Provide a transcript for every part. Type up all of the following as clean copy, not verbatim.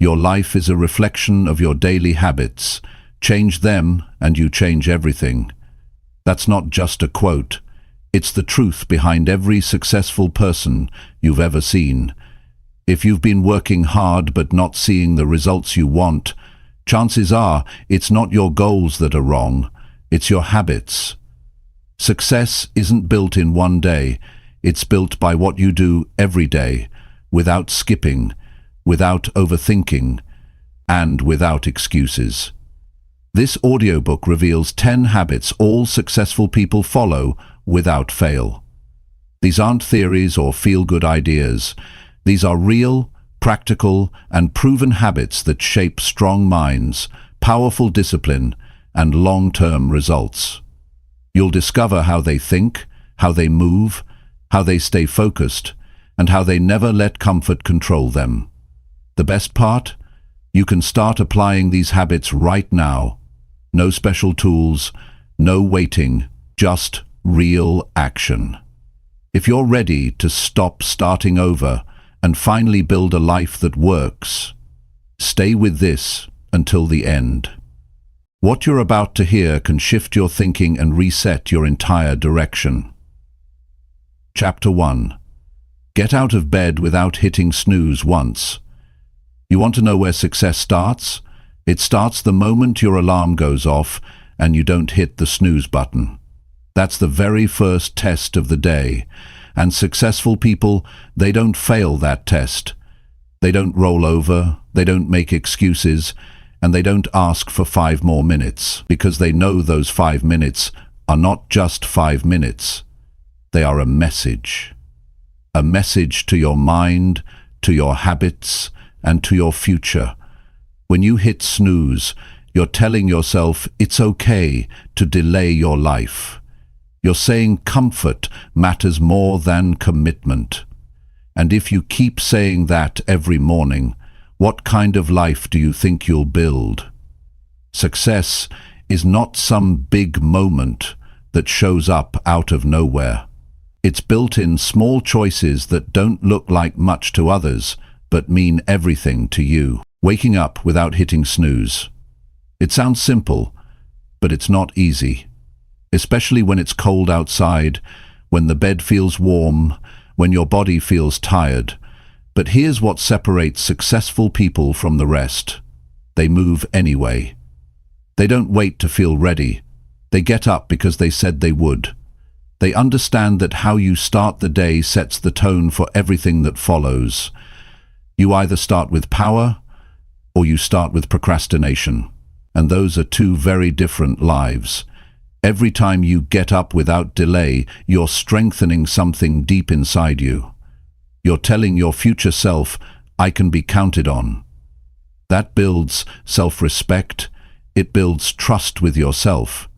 Your life is a reflection of your daily habits. Change them and you change everything. That's not just a quote. It's the truth behind every successful person you've ever seen. If you've been working hard but not seeing the results you want, chances are it's not your goals that are wrong, it's your habits. Success isn't built in one day, it's built by what you do every day, without skipping, without overthinking, and without excuses. This audiobook reveals 10 habits all successful people follow without fail. These aren't theories or feel-good ideas. These are real, practical, and proven habits that shape strong minds, powerful discipline, and long-term results. You'll discover how they think, how they move, how they stay focused, and how they never let comfort control them. The best part? You can start applying these habits right now. No special tools, no waiting, just real action. If you're ready to stop starting over and finally build a life that works, stay with this until the end. What you're about to hear can shift your thinking and reset your entire direction. Chapter 1. Get out of bed without hitting snooze once. You want to know where success starts? It starts the moment your alarm goes off and you don't hit the snooze button. That's the very first test of the day. And successful people, they don't fail that test. They don't roll over, they don't make excuses, and they don't ask for 5 more minutes, because they know those 5 minutes are not just 5 minutes. They are a message. A message to your mind, to your habits, and to your future. When you hit snooze, you're telling yourself it's okay to delay your life. You're saying comfort matters more than commitment. And if you keep saying that every morning, what kind of life do you think you'll build? Success is not some big moment that shows up out of nowhere. It's built in small choices that don't look like much to others, but mean everything to you. Waking up without hitting snooze. It sounds simple, but it's not easy. Especially when it's cold outside, when the bed feels warm, when your body feels tired. But here's what separates successful people from the rest. They move anyway. They don't wait to feel ready. They get up because they said they would. They understand that how you start the day sets the tone for everything that follows. You either start with power, or you start with procrastination. And those are two very different lives. Every time you get up without delay, you're strengthening something deep inside you. You're telling your future self, I can be counted on. That builds self-respect. It builds trust with yourself.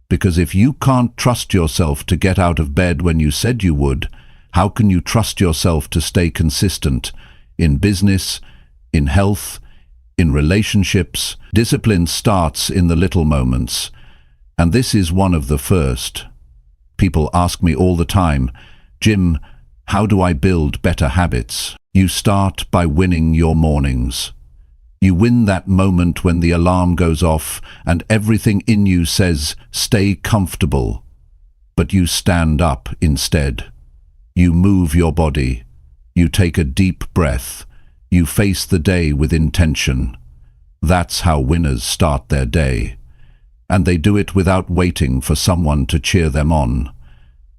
Because if you can't trust yourself to get out of bed when you said you would, how can you trust yourself to stay consistent in business, in health, in relationships? Discipline starts in the little moments. And this is one of the first. People ask me all the time, Jim, how do I build better habits? You start by winning your mornings. You win that moment when the alarm goes off and everything in you says, stay comfortable. But you stand up instead. You move your body. You take a deep breath. You face the day with intention. That's how winners start their day. And they do it without waiting for someone to cheer them on.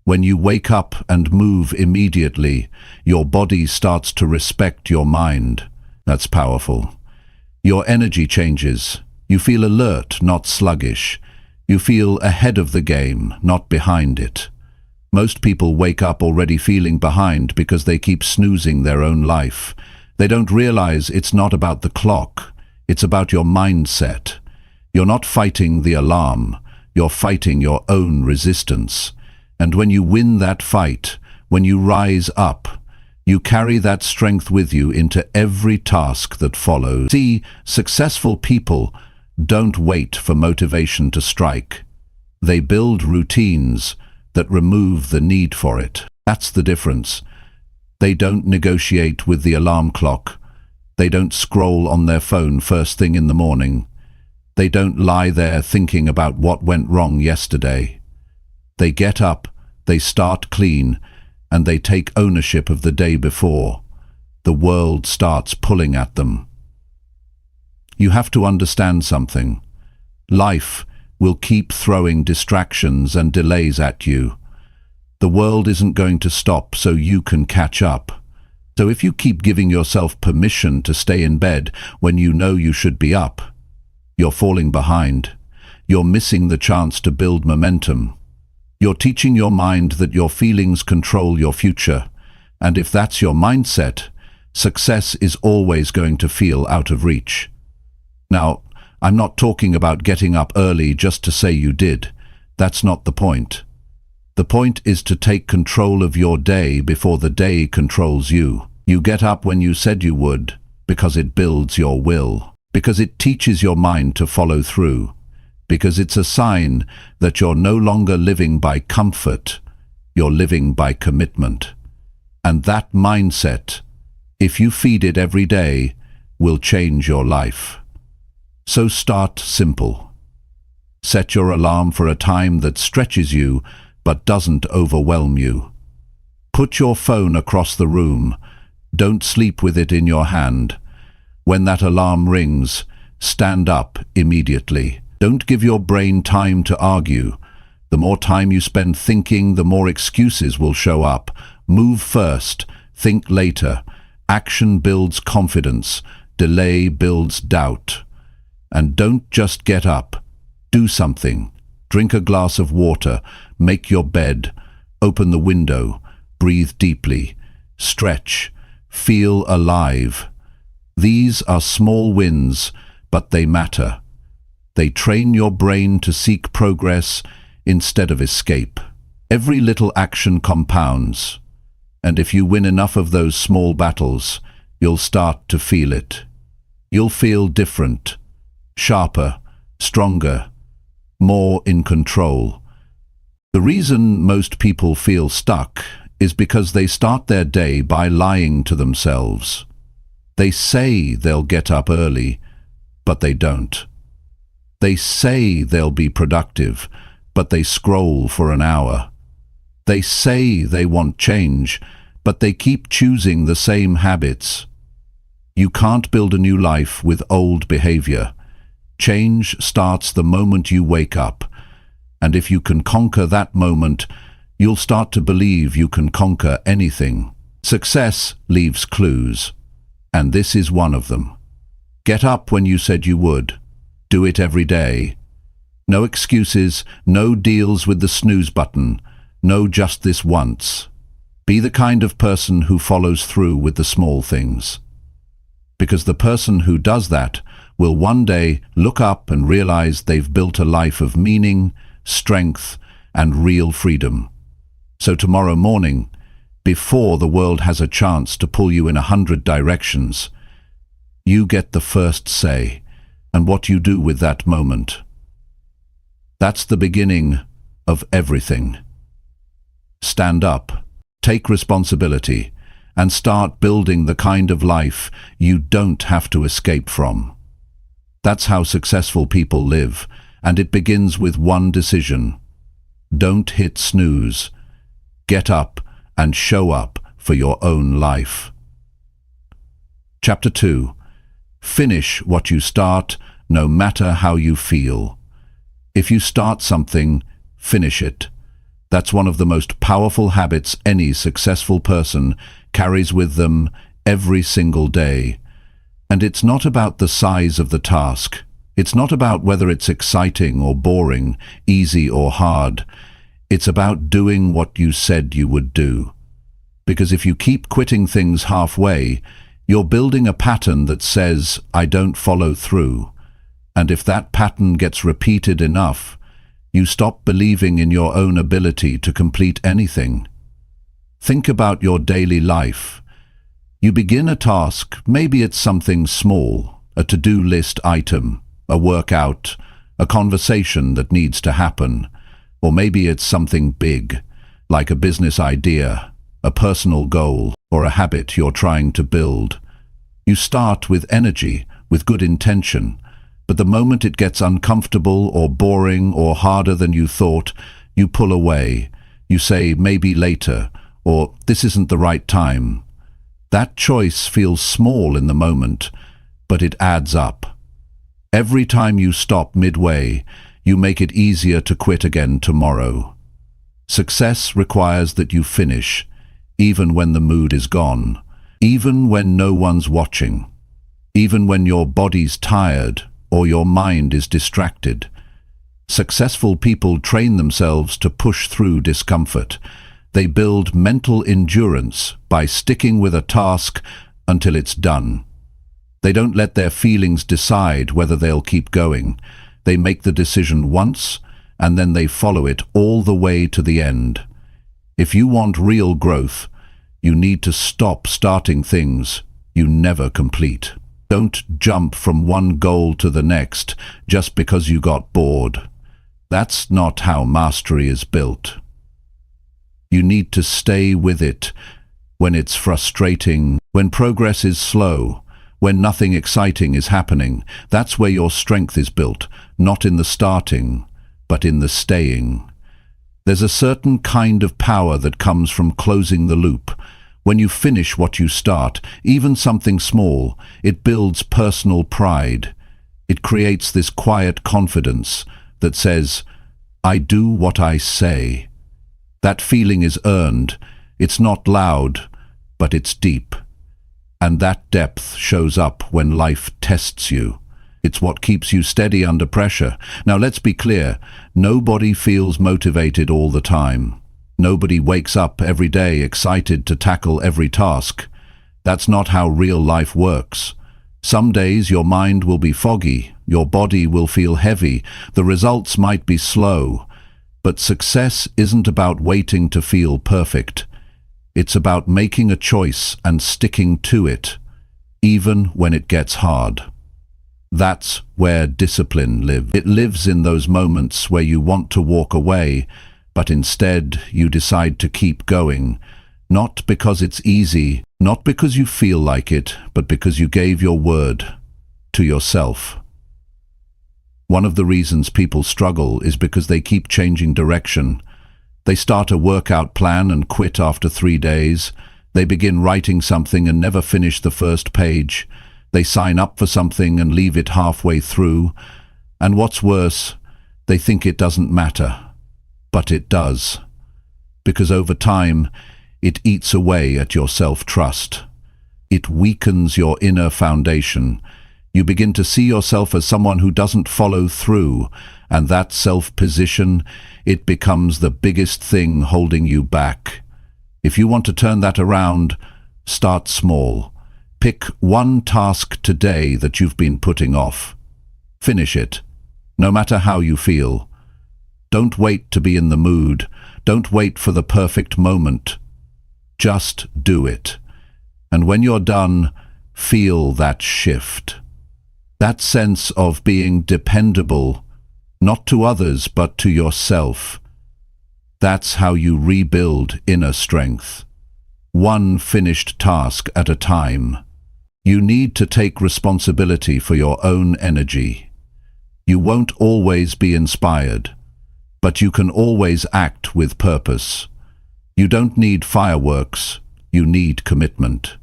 When you wake up and move immediately, your body starts to respect your mind. That's powerful. Your energy changes. You feel alert, not sluggish. You feel ahead of the game, not behind it. Most people wake up already feeling behind because they keep snoozing their own life. They don't realize it's not about the clock. It's about your mindset. You're not fighting the alarm. You're fighting your own resistance. And when you win that fight, when you rise up, you carry that strength with you into every task that follows. See, successful people don't wait for motivation to strike. They build routines that remove the need for it. That's the difference. They don't negotiate with the alarm clock. They don't scroll on their phone first thing in the morning. They don't lie there thinking about what went wrong yesterday. They get up, they start clean, and they take ownership of the day before. The world starts pulling at them. You have to understand something. Life will keep throwing distractions and delays at you. The world isn't going to stop so you can catch up. So if you keep giving yourself permission to stay in bed when you know you should be up, you're falling behind. You're missing the chance to build momentum. You're teaching your mind that your feelings control your future. And if that's your mindset, success is always going to feel out of reach. Now, I'm not talking about getting up early just to say you did. That's not the point. The point is to take control of your day before the day controls you. You get up when you said you would, because it builds your will, because it teaches your mind to follow through, because it's a sign that you're no longer living by comfort, you're living by commitment. And that mindset, if you feed it every day, will change your life. So start simple. Set your alarm for a time that stretches you but doesn't overwhelm you. Put your phone across the room. Don't sleep with it in your hand. When that alarm rings, stand up immediately. Don't give your brain time to argue. The more time you spend thinking, the more excuses will show up. Move first, think later. Action builds confidence. Delay builds doubt. And don't just get up. Do something. Drink a glass of water. Make your bed. Open the window. Breathe deeply. Stretch. Feel alive. These are small wins, but they matter. They train your brain to seek progress instead of escape. Every little action compounds. And if you win enough of those small battles, you'll start to feel it. You'll feel different, sharper, stronger, more in control. The reason most people feel stuck is because they start their day by lying to themselves. They say they'll get up early, but they don't. They say they'll be productive, but they scroll for an hour. They say they want change, but they keep choosing the same habits. You can't build a new life with old behavior. Change starts the moment you wake up, and if you can conquer that moment, you'll start to believe you can conquer anything. Success leaves clues, and this is one of them. Get up when you said you would. Do it every day. No excuses, no deals with the snooze button, no just this once. Be the kind of person who follows through with the small things. Because the person who does that will one day look up and realize they've built a life of meaning, strength, and real freedom. So tomorrow morning, before the world has a chance to pull you in 100 directions, you get the first say, and what you do with that moment. That's the beginning of everything. Stand up, take responsibility, and start building the kind of life you don't have to escape from. That's how successful people live, and it begins with one decision. Don't hit snooze. Get up and show up for your own life. Chapter 2. Finish what you start, no matter how you feel. If you start something, finish it. That's one of the most powerful habits any successful person carries with them every single day. And it's not about the size of the task. It's not about whether it's exciting or boring, easy or hard. It's about doing what you said you would do. Because if you keep quitting things halfway, you're building a pattern that says, I don't follow through. And if that pattern gets repeated enough, you stop believing in your own ability to complete anything. Think about your daily life. You begin a task, maybe it's something small, a to-do list item, a workout, a conversation that needs to happen, or maybe it's something big, like a business idea, a personal goal, or a habit you're trying to build. You start with energy, with good intention, but the moment it gets uncomfortable or boring or harder than you thought, you pull away. You say, maybe later, or this isn't the right time. That choice feels small in the moment, but it adds up. Every time you stop midway, you make it easier to quit again tomorrow. Success requires that you finish, even when the mood is gone, even when no one's watching, even when your body's tired or your mind is distracted. Successful people train themselves to push through discomfort. They build mental endurance by sticking with a task until it's done. They don't let their feelings decide whether they'll keep going. They make the decision once, and then they follow it all the way to the end. If you want real growth, you need to stop starting things you never complete. Don't jump from one goal to the next just because you got bored. That's not how mastery is built. You need to stay with it when it's frustrating, when progress is slow, when nothing exciting is happening. That's where your strength is built, not in the starting, but in the staying. There's a certain kind of power that comes from closing the loop. When you finish what you start, even something small, it builds personal pride. It creates this quiet confidence that says, I do what I say. That feeling is earned. It's not loud, but it's deep. And that depth shows up when life tests you. It's what keeps you steady under pressure. Now let's be clear, nobody feels motivated all the time. Nobody wakes up every day excited to tackle every task. That's not how real life works. Some days your mind will be foggy, your body will feel heavy, the results might be slow. But success isn't about waiting to feel perfect. It's about making a choice and sticking to it, even when it gets hard. That's where discipline lives. It lives in those moments where you want to walk away, but instead you decide to keep going, not because it's easy, not because you feel like it, but because you gave your word to yourself. One of the reasons people struggle is because they keep changing direction. They start a workout plan and quit after 3 days. They begin writing something and never finish the first page. They sign up for something and leave it halfway through. And what's worse, they think it doesn't matter. But it does. Because over time, it eats away at your self-trust. It weakens your inner foundation. You begin to see yourself as someone who doesn't follow through, and that self-position, it becomes the biggest thing holding you back. If you want to turn that around, start small. Pick one task today that you've been putting off. Finish it, no matter how you feel. Don't wait to be in the mood. Don't wait for the perfect moment. Just do it. And when you're done, feel that shift. That sense of being dependable, not to others, but to yourself. That's how you rebuild inner strength. One finished task at a time. You need to take responsibility for your own energy. You won't always be inspired, but you can always act with purpose. You don't need fireworks, you need commitment.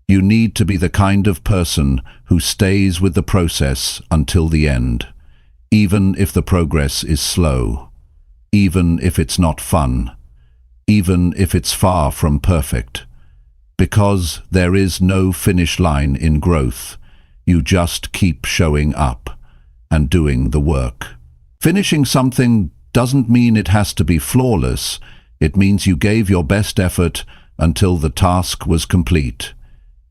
You need to be the kind of person who stays with the process until the end, even if the progress is slow, even if it's not fun, even if it's far from perfect. Because there is no finish line in growth, you just keep showing up and doing the work. Finishing something doesn't mean it has to be flawless. It means you gave your best effort until the task was complete.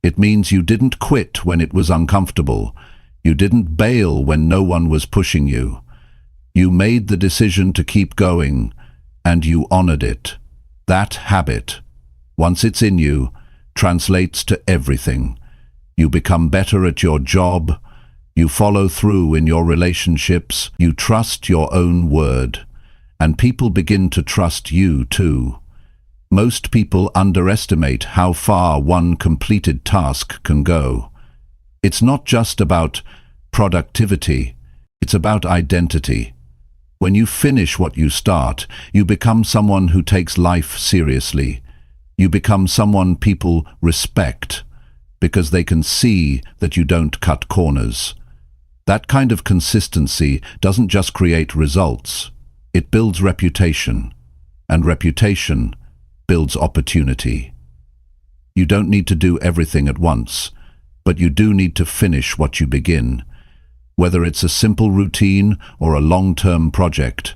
It means you didn't quit when it was uncomfortable. You didn't bail when no one was pushing you. You made the decision to keep going, and you honored it. That habit, once it's in you, translates to everything. You become better at your job. You follow through in your relationships. You trust your own word. And people begin to trust you too. Most people underestimate how far one completed task can go. It's not just about productivity, it's about identity. When you finish what you start, you become someone who takes life seriously. You become someone people respect because they can see that you don't cut corners. That kind of consistency doesn't just create results, it builds reputation, and reputation builds opportunity. You don't need to do everything at once, but you do need to finish what you begin. Whether it's a simple routine or a long-term project,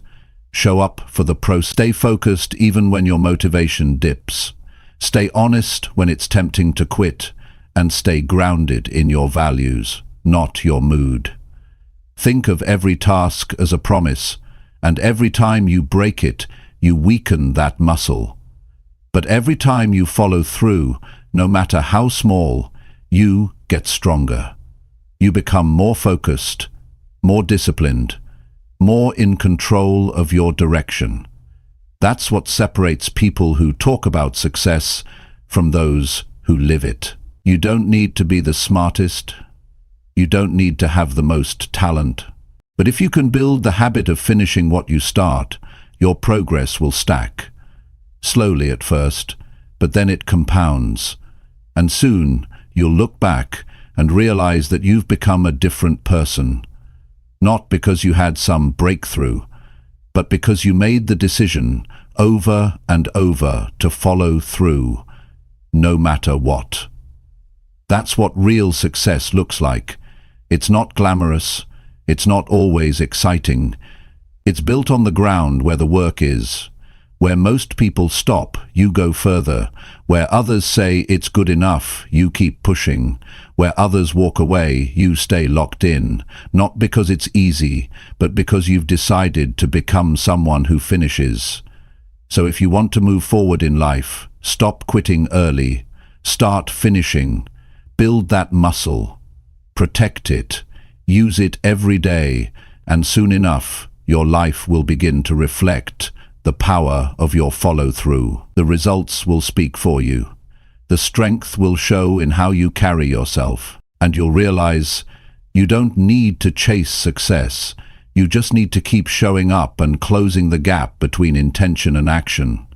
show up for the process. Stay focused even when your motivation dips. Stay honest when it's tempting to quit, and stay grounded in your values, not your mood. Think of every task as a promise, and every time you break it, you weaken that muscle. But every time you follow through, no matter how small, you get stronger. You become more focused, more disciplined, more in control of your direction. That's what separates people who talk about success from those who live it. You don't need to be the smartest. You don't need to have the most talent. But if you can build the habit of finishing what you start, your progress will stack. Slowly at first, but then it compounds. And soon you'll look back and realize that you've become a different person. Not because you had some breakthrough, but because you made the decision over and over to follow through, no matter what. That's what real success looks like. It's not glamorous, it's not always exciting. It's built on the ground where the work is. Where most people stop, you go further. Where others say it's good enough, you keep pushing. Where others walk away, you stay locked in. Not because it's easy, but because you've decided to become someone who finishes. So if you want to move forward in life, stop quitting early. Start finishing. Build that muscle. Protect it. Use it every day. And soon enough, your life will begin to reflect the power of your follow-through. The results will speak for you. The strength will show in how you carry yourself. And you'll realize you don't need to chase success. You just need to keep showing up and closing the gap between intention and action.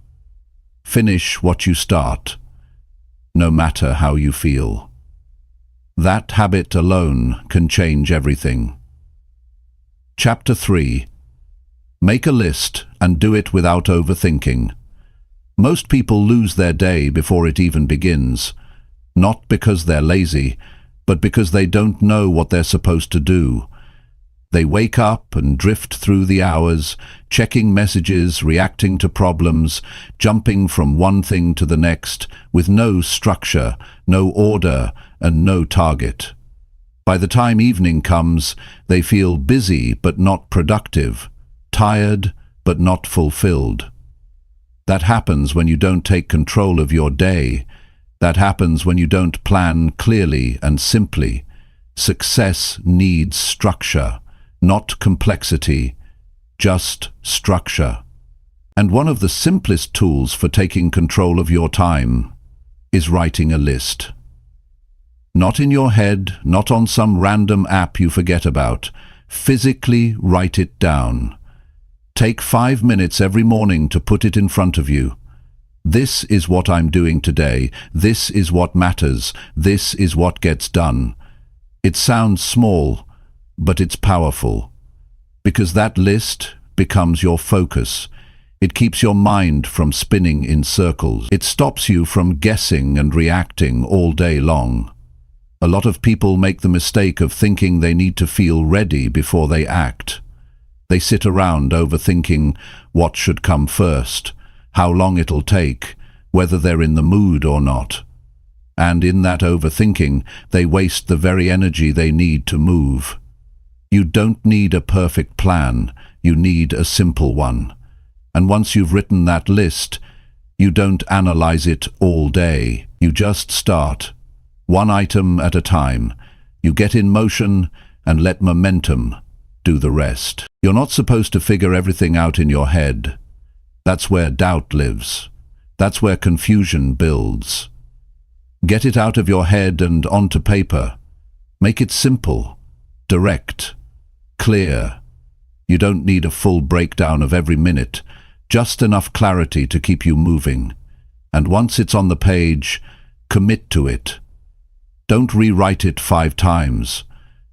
Finish what you start, no matter how you feel. That habit alone can change everything. Chapter 3. Make a list and do it without overthinking. Most people lose their day before it even begins, not because they're lazy, but because they don't know what they're supposed to do. They wake up and drift through the hours, checking messages, reacting to problems, jumping from one thing to the next, with no structure, no order, and no target. By the time evening comes, they feel busy but not productive, tired but not fulfilled. That happens when you don't take control of your day. That happens when you don't plan clearly and simply. Success needs structure, not complexity, just structure. And one of the simplest tools for taking control of your time is writing a list. Not in your head, not on some random app you forget about. Physically write it down. Take 5 minutes every morning to put it in front of you. This is what I'm doing today. This is what matters. This is what gets done. It sounds small, but it's powerful. Because that list becomes your focus. It keeps your mind from spinning in circles. It stops you from guessing and reacting all day long. A lot of people make the mistake of thinking they need to feel ready before they act. They sit around overthinking what should come first, how long it'll take, whether they're in the mood or not. And in that overthinking, they waste the very energy they need to move. You don't need a perfect plan, you need a simple one. And once you've written that list, you don't analyze it all day. You just start, one item at a time. You get in motion and let momentum do the rest. You're not supposed to figure everything out in your head. That's where doubt lives. That's where confusion builds. Get it out of your head and onto paper. Make it simple, direct, clear. You don't need a full breakdown of every minute, just enough clarity to keep you moving. And once it's on the page, commit to it. Don't rewrite it 5 times.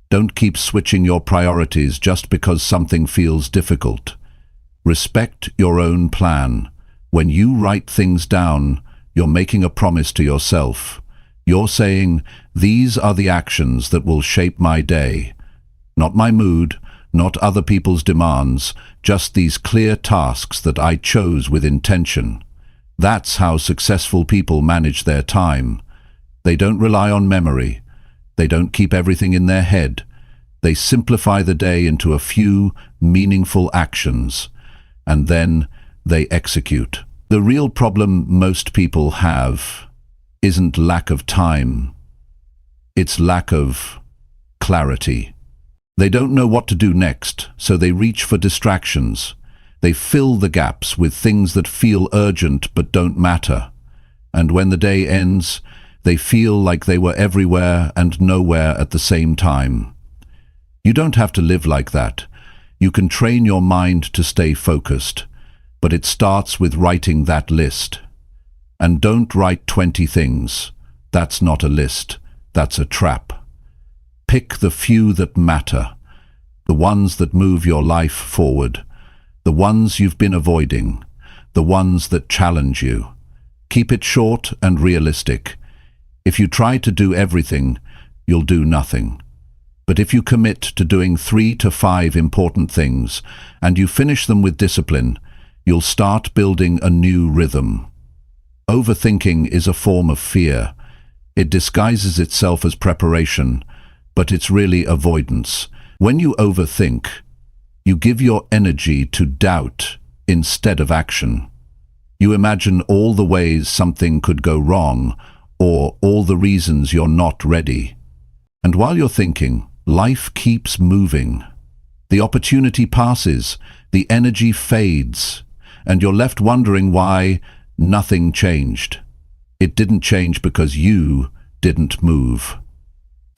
Don't keep switching your priorities just because something feels difficult. Respect your own plan. When you write things down, you're making a promise to yourself. You're saying, these are the actions that will shape my day. Not my mood, not other people's demands, just these clear tasks that I chose with intention. That's how successful people manage their time. They don't rely on memory. They don't keep everything in their head. They simplify the day into a few meaningful actions, and then they execute. The real problem most people have isn't lack of time. It's lack of clarity. They don't know what to do next, so they reach for distractions. They fill the gaps with things that feel urgent but don't matter. And when the day ends, they feel like they were everywhere and nowhere at the same time. You don't have to live like that. You can train your mind to stay focused, but it starts with writing that list. And don't write 20 things. That's not a list. That's a trap. Pick the few that matter, the ones that move your life forward, the ones you've been avoiding, the ones that challenge you. Keep it short and realistic. If you try to do everything, you'll do nothing. But if you commit to doing 3 to 5 important things, and you finish them with discipline, you'll start building a new rhythm. Overthinking is a form of fear. It disguises itself as preparation, but it's really avoidance. When you overthink, you give your energy to doubt instead of action. You imagine all the ways something could go wrong, or all the reasons you're not ready. And while you're thinking, life keeps moving. The opportunity passes, the energy fades, and you're left wondering why nothing changed. It didn't change because you didn't move.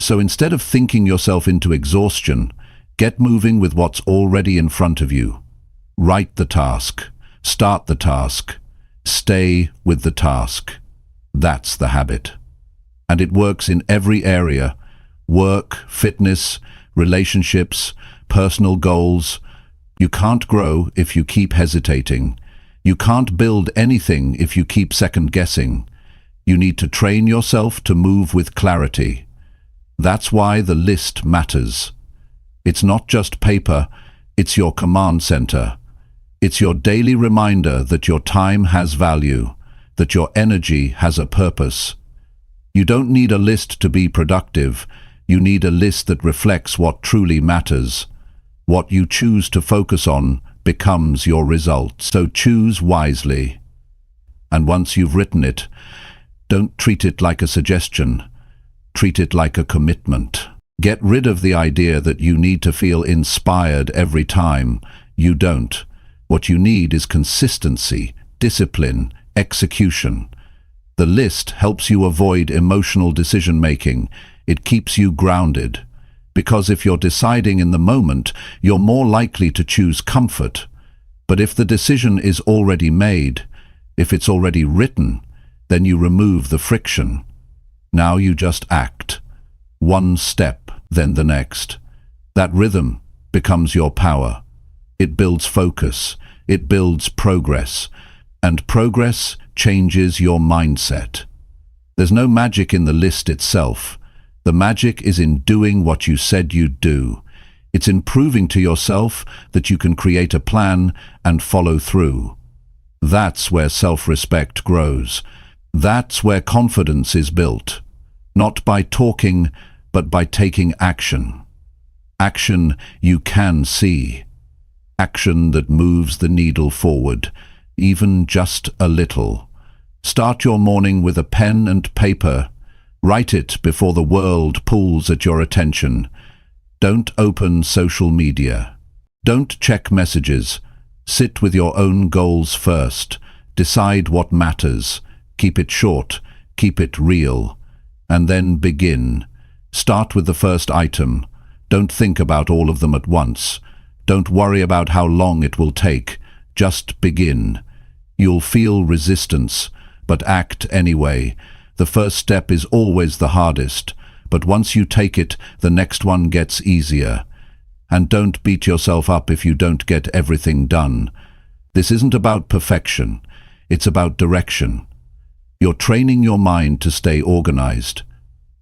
So instead of thinking yourself into exhaustion, get moving with what's already in front of you. Write the task, start the task, stay with the task. That's the habit. And it works in every area: work, fitness, relationships, personal goals. You can't grow if you keep hesitating. You can't build anything if you keep second-guessing. You need to train yourself to move with clarity. That's why the list matters. It's not just paper, it's your command center. It's your daily reminder that your time has value, that your energy has a purpose. You don't need a list to be productive. You need a list that reflects what truly matters. What you choose to focus on becomes your result. So choose wisely. And once you've written it, don't treat it like a suggestion. Treat it like a commitment. Get rid of the idea that you need to feel inspired every time. You don't. What you need is consistency, discipline, execution. The list helps you avoid emotional decision-making. It keeps you grounded. Because if you're deciding in the moment, you're more likely to choose comfort. But if the decision is already made, if it's already written, then you remove the friction. Now you just act. One step, then the next. That rhythm becomes your power. It builds focus. It builds progress. And progress changes your mindset. There's no magic in the list itself. The magic is in doing what you said you'd do. It's in proving to yourself that you can create a plan and follow through. That's where self-respect grows. That's where confidence is built. Not by talking, but by taking action. Action you can see. Action that moves the needle forward, even just a little. Start your morning with a pen and paper. Write it before the world pulls at your attention. Don't open social media. Don't check messages. Sit with your own goals first. Decide what matters. Keep it short. Keep it real. And then begin. Start with the first item. Don't think about all of them at once. Don't worry about how long it will take. Just begin. You'll feel resistance, but act anyway. The first step is always the hardest, but once you take it, the next one gets easier. And don't beat yourself up if you don't get everything done. This isn't about perfection. It's about direction. You're training your mind to stay organized.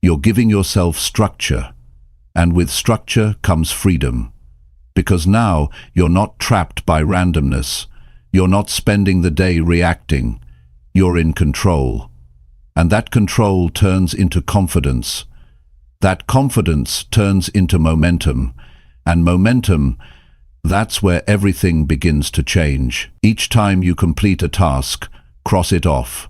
You're giving yourself structure. And with structure comes freedom. Because now you're not trapped by randomness. You're not spending the day reacting. You're in control. And that control turns into confidence. That confidence turns into momentum. And momentum, that's where everything begins to change. Each time you complete a task, cross it off.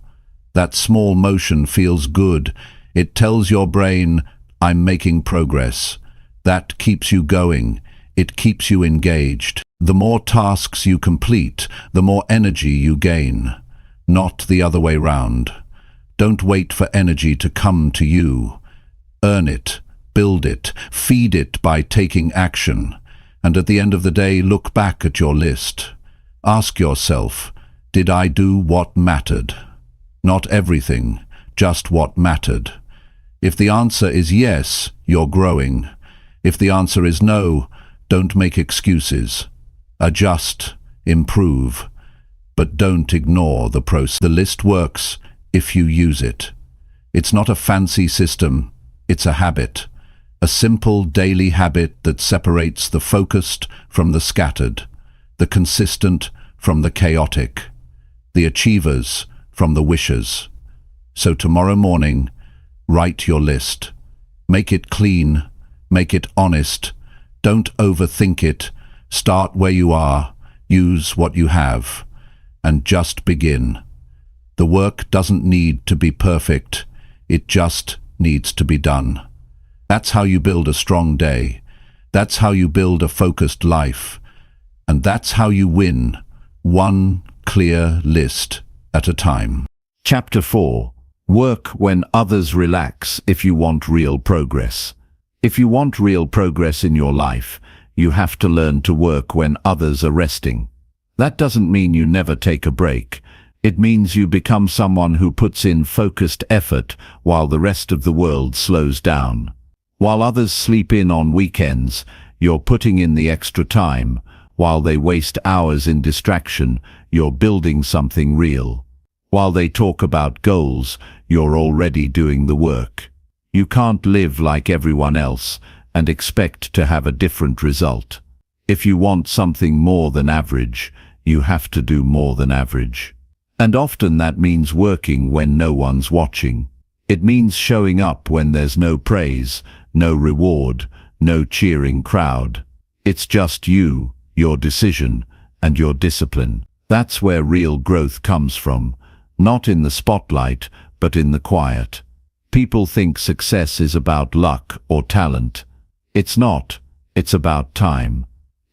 That small motion feels good. It tells your brain, I'm making progress. That keeps you going. It keeps you engaged. The more tasks you complete, the more energy you gain. Not the other way round. Don't wait for energy to come to you. Earn it, build it, feed it by taking action. And at the end of the day, look back at your list. Ask yourself, did I do what mattered? Not everything, just what mattered. If the answer is yes, you're growing. If the answer is no, don't make excuses. Adjust, improve, but don't ignore the process. The list works if you use it. It's not a fancy system, it's a habit. A simple daily habit that separates the focused from the scattered, the consistent from the chaotic, the achievers from the wishers. So tomorrow morning, write your list. Make it clean, make it honest. Don't overthink it. Start where you are, use what you have, and just begin. The work doesn't need to be perfect, it just needs to be done. That's how you build a strong day. That's how you build a focused life. And that's how you win, one clear list at a time. Chapter 4. Work when others relax if you want real progress. If you want real progress in your life, you have to learn to work when others are resting. That doesn't mean you never take a break. It means you become someone who puts in focused effort while the rest of the world slows down. While others sleep in on weekends, you're putting in the extra time. While they waste hours in distraction, you're building something real. While they talk about goals, you're already doing the work. You can't live like everyone else and expect to have a different result. If you want something more than average, you have to do more than average. And often that means working when no one's watching. It means showing up when there's no praise, no reward, no cheering crowd. It's just you, your decision, and your discipline. That's where real growth comes from, not in the spotlight, but in the quiet. People think success is about luck or talent. It's not. It's about time.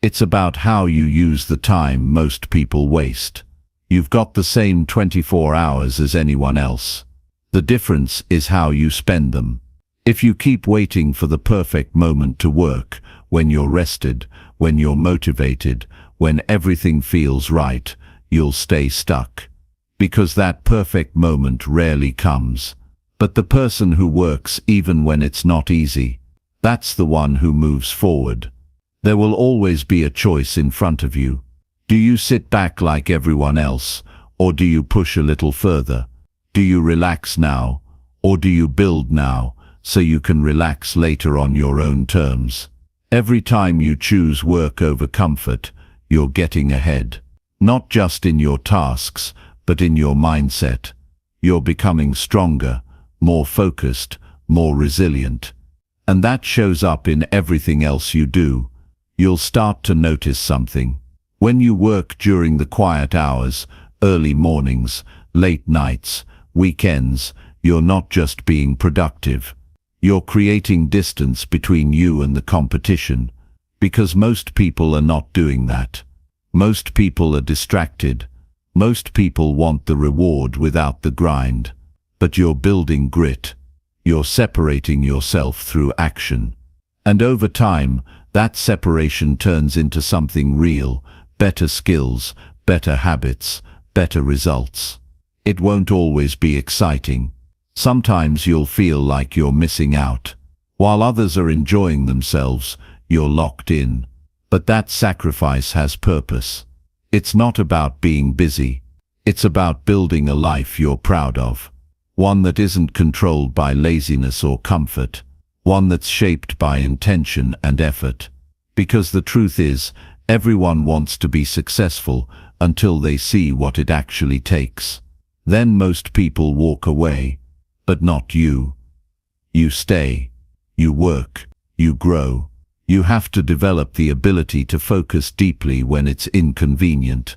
It's about how you use the time most people waste. You've got the same 24 hours as anyone else. The difference is how you spend them. If you keep waiting for the perfect moment to work, when you're rested, when you're motivated, when everything feels right, you'll stay stuck. Because that perfect moment rarely comes. But the person who works even when it's not easy, that's the one who moves forward. There will always be a choice in front of you. Do you sit back like everyone else, or do you push a little further? Do you relax now, or do you build now, so you can relax later on your own terms? Every time you choose work over comfort, you're getting ahead. Not just in your tasks, but in your mindset. You're becoming stronger, more focused, more resilient. And that shows up in everything else you do. You'll start to notice something. When you work during the quiet hours, early mornings, late nights, weekends, you're not just being productive. You're creating distance between you and the competition. Because most people are not doing that. Most people are distracted. Most people want the reward without the grind. But you're building grit. You're separating yourself through action. And over time, that separation turns into something real, better skills, better habits, better results. It won't always be exciting. Sometimes you'll feel like you're missing out. While others are enjoying themselves, you're locked in. But that sacrifice has purpose. It's not about being busy. It's about building a life you're proud of. One that isn't controlled by laziness or comfort. One that's shaped by intention and effort. Because the truth is, everyone wants to be successful until they see what it actually takes. Then most people walk away. But not you. You stay. You work. You grow. You have to develop the ability to focus deeply when it's inconvenient.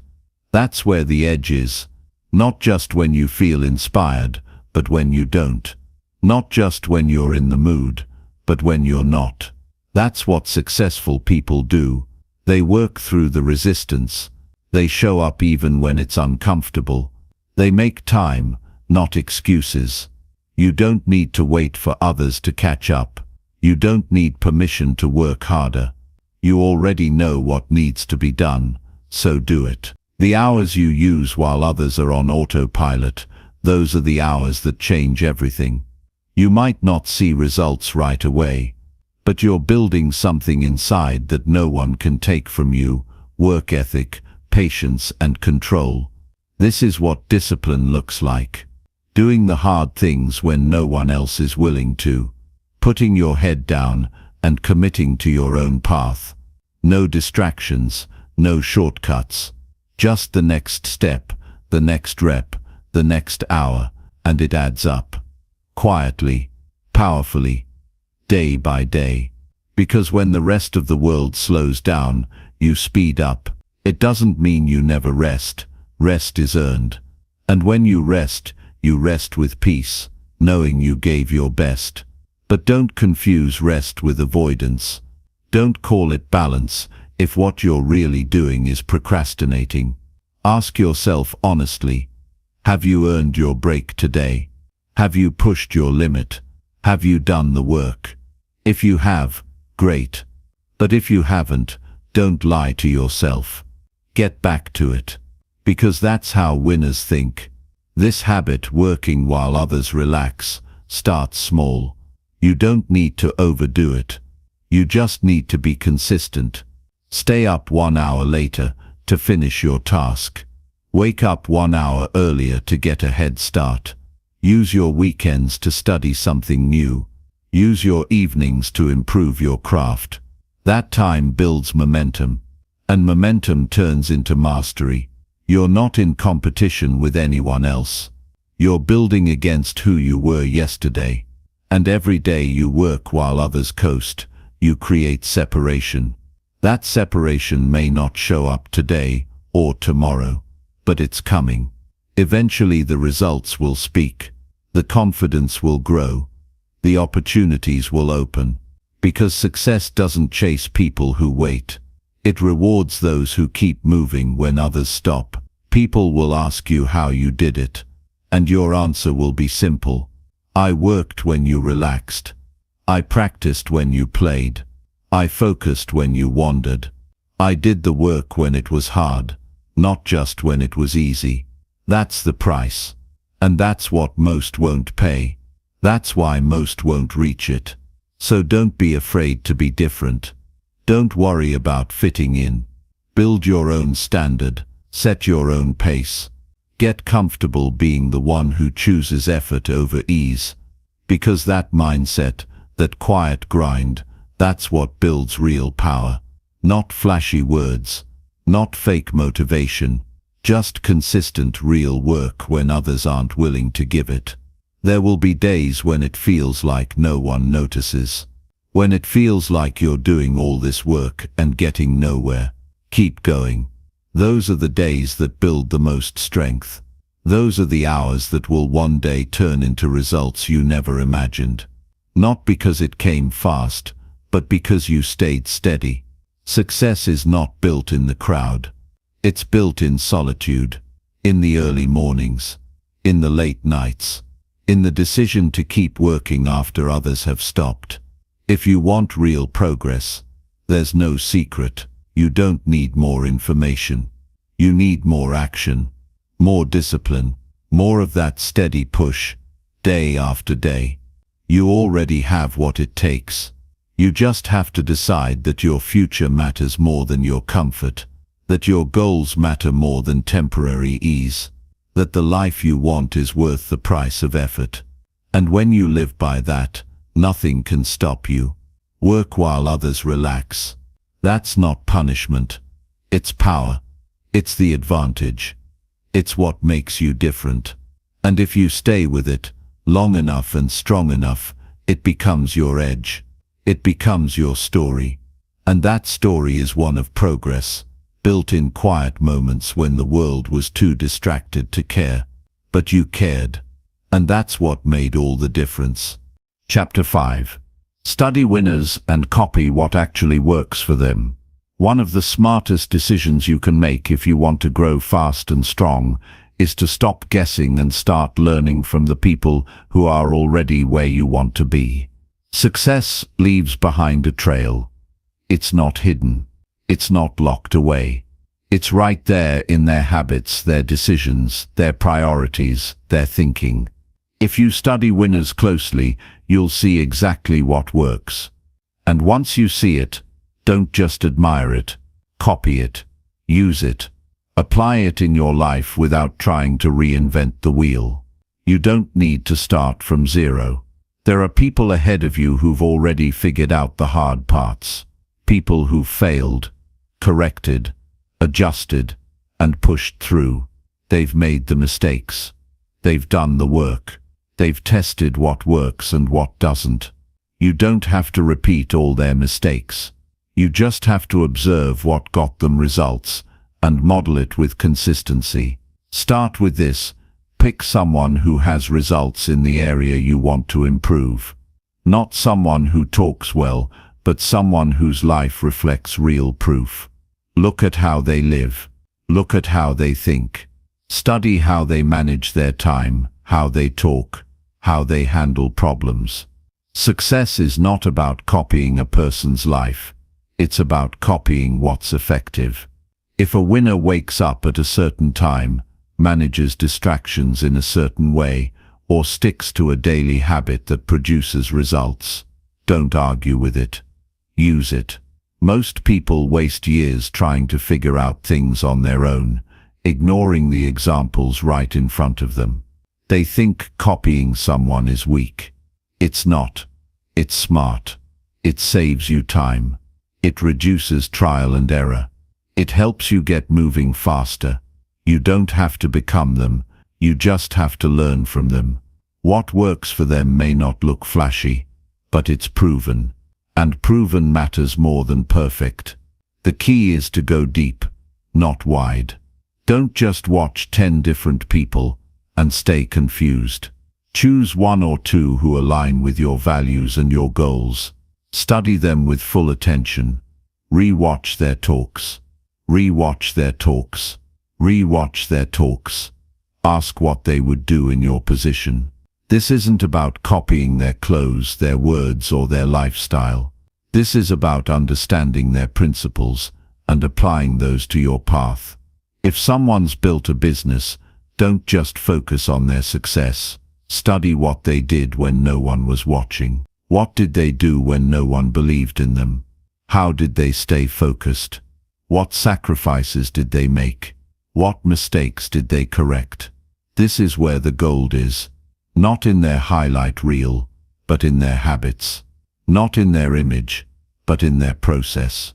That's where the edge is. Not just when you feel inspired, but when you don't. Not just when you're in the mood, but when you're not. That's what successful people do. They work through the resistance. They show up even when it's uncomfortable. They make time, not excuses. You don't need to wait for others to catch up. You don't need permission to work harder. You already know what needs to be done, so do it. The hours you use while others are on autopilot, those are the hours that change everything. You might not see results right away, but you're building something inside that no one can take from you: work ethic, patience, and control. This is what discipline looks like. Doing the hard things when no one else is willing to. Putting your head down and committing to your own path. No distractions, no shortcuts. Just the next step, the next rep, the next hour, and it adds up. Quietly, powerfully, day by day. Because when the rest of the world slows down, you speed up. It doesn't mean you never rest. Rest is earned. And when you rest with peace, knowing you gave your best. But don't confuse rest with avoidance. Don't call it balance if what you're really doing is procrastinating. Ask yourself honestly, have you earned your break today? Have you pushed your limit? Have you done the work? If you have, great. But if you haven't, don't lie to yourself. Get back to it. Because that's how winners think. This habit, working while others relax, starts small. You don't need to overdo it. You just need to be consistent. Stay up 1 hour later to finish your task. Wake up 1 hour earlier to get a head start. Use your weekends to study something new. Use your evenings to improve your craft. That time builds momentum. And momentum turns into mastery. You're not in competition with anyone else. You're building against who you were yesterday. And every day you work while others coast, you create separation. That separation may not show up today or tomorrow, but it's coming. Eventually the results will speak. The confidence will grow. The opportunities will open. Because success doesn't chase people who wait. It rewards those who keep moving when others stop. People will ask you how you did it. And your answer will be simple. I worked when you relaxed. I practiced when you played. I focused when you wandered. I did the work when it was hard, not just when it was easy. That's the price. And that's what most won't pay. That's why most won't reach it. So don't be afraid to be different. Don't worry about fitting in. Build your own standard. Set your own pace. Get comfortable being the one who chooses effort over ease. Because that mindset, that quiet grind, that's what builds real power. Not flashy words. Not fake motivation. Just consistent real work when others aren't willing to give it. There will be days when it feels like no one notices. When it feels like you're doing all this work and getting nowhere. Keep going. Those are the days that build the most strength. Those are the hours that will one day turn into results you never imagined. Not because it came fast, but because you stayed steady. Success is not built in the crowd. It's built in solitude, in the early mornings, in the late nights, in the decision to keep working after others have stopped. If you want real progress, there's no secret. You don't need more information. You need more action, more discipline, more of that steady push, day after day. You already have what it takes. You just have to decide that your future matters more than your comfort, that your goals matter more than temporary ease, that the life you want is worth the price of effort. And when you live by that, nothing can stop you. Work while others relax. That's not punishment. It's power. It's the advantage. It's what makes you different. And if you stay with it long enough and strong enough, it becomes your edge. It becomes your story. And that story is one of progress, built in quiet moments when the world was too distracted to care. But you cared. And that's what made all the difference. Chapter 5. Study winners and copy what actually works for them. One of the smartest decisions you can make if you want to grow fast and strong is to stop guessing and start learning from the people who are already where you want to be. Success leaves behind a trail. It's not hidden. It's not locked away. It's right there in their habits, their decisions, their priorities, their thinking. If you study winners closely, you'll see exactly what works. And once you see it, don't just admire it. Copy it. Use it. Apply it in your life without trying to reinvent the wheel. You don't need to start from zero. There are people ahead of you who've already figured out the hard parts. People who've failed, corrected, adjusted, and pushed through. They've made the mistakes. They've done the work. They've tested what works and what doesn't. You don't have to repeat all their mistakes. You just have to observe what got them results and model it with consistency. Start with this. Pick someone who has results in the area you want to improve. Not someone who talks well, but someone whose life reflects real proof. Look at how they live. Look at how they think. Study how they manage their time, how they talk, how they handle problems. Success is not about copying a person's life. It's about copying what's effective. If a winner wakes up at a certain time, manages distractions in a certain way, or sticks to a daily habit that produces results, don't argue with it. Use it. Most people waste years trying to figure out things on their own, ignoring the examples right in front of them. They think copying someone is weak. It's not. It's smart. It saves you time. It reduces trial and error. It helps you get moving faster. You don't have to become them. You just have to learn from them. What works for them may not look flashy, but it's proven. And proven matters more than perfect. The key is to go deep, not wide. Don't just watch 10 different people and stay confused. Choose one or two who align with your values and your goals. Study them with full attention. Re-watch their talks. Re-watch their talks. Re-watch their talks. Ask what they would do in your position. This isn't about copying their clothes, their words, or their lifestyle. This is about understanding their principles and applying those to your path. If someone's built a business, don't just focus on their success. Study what they did when no one was watching. What did they do when no one believed in them? How did they stay focused? What sacrifices did they make? What mistakes did they correct? This is where the gold is. Not in their highlight reel, but in their habits. Not in their image, but in their process.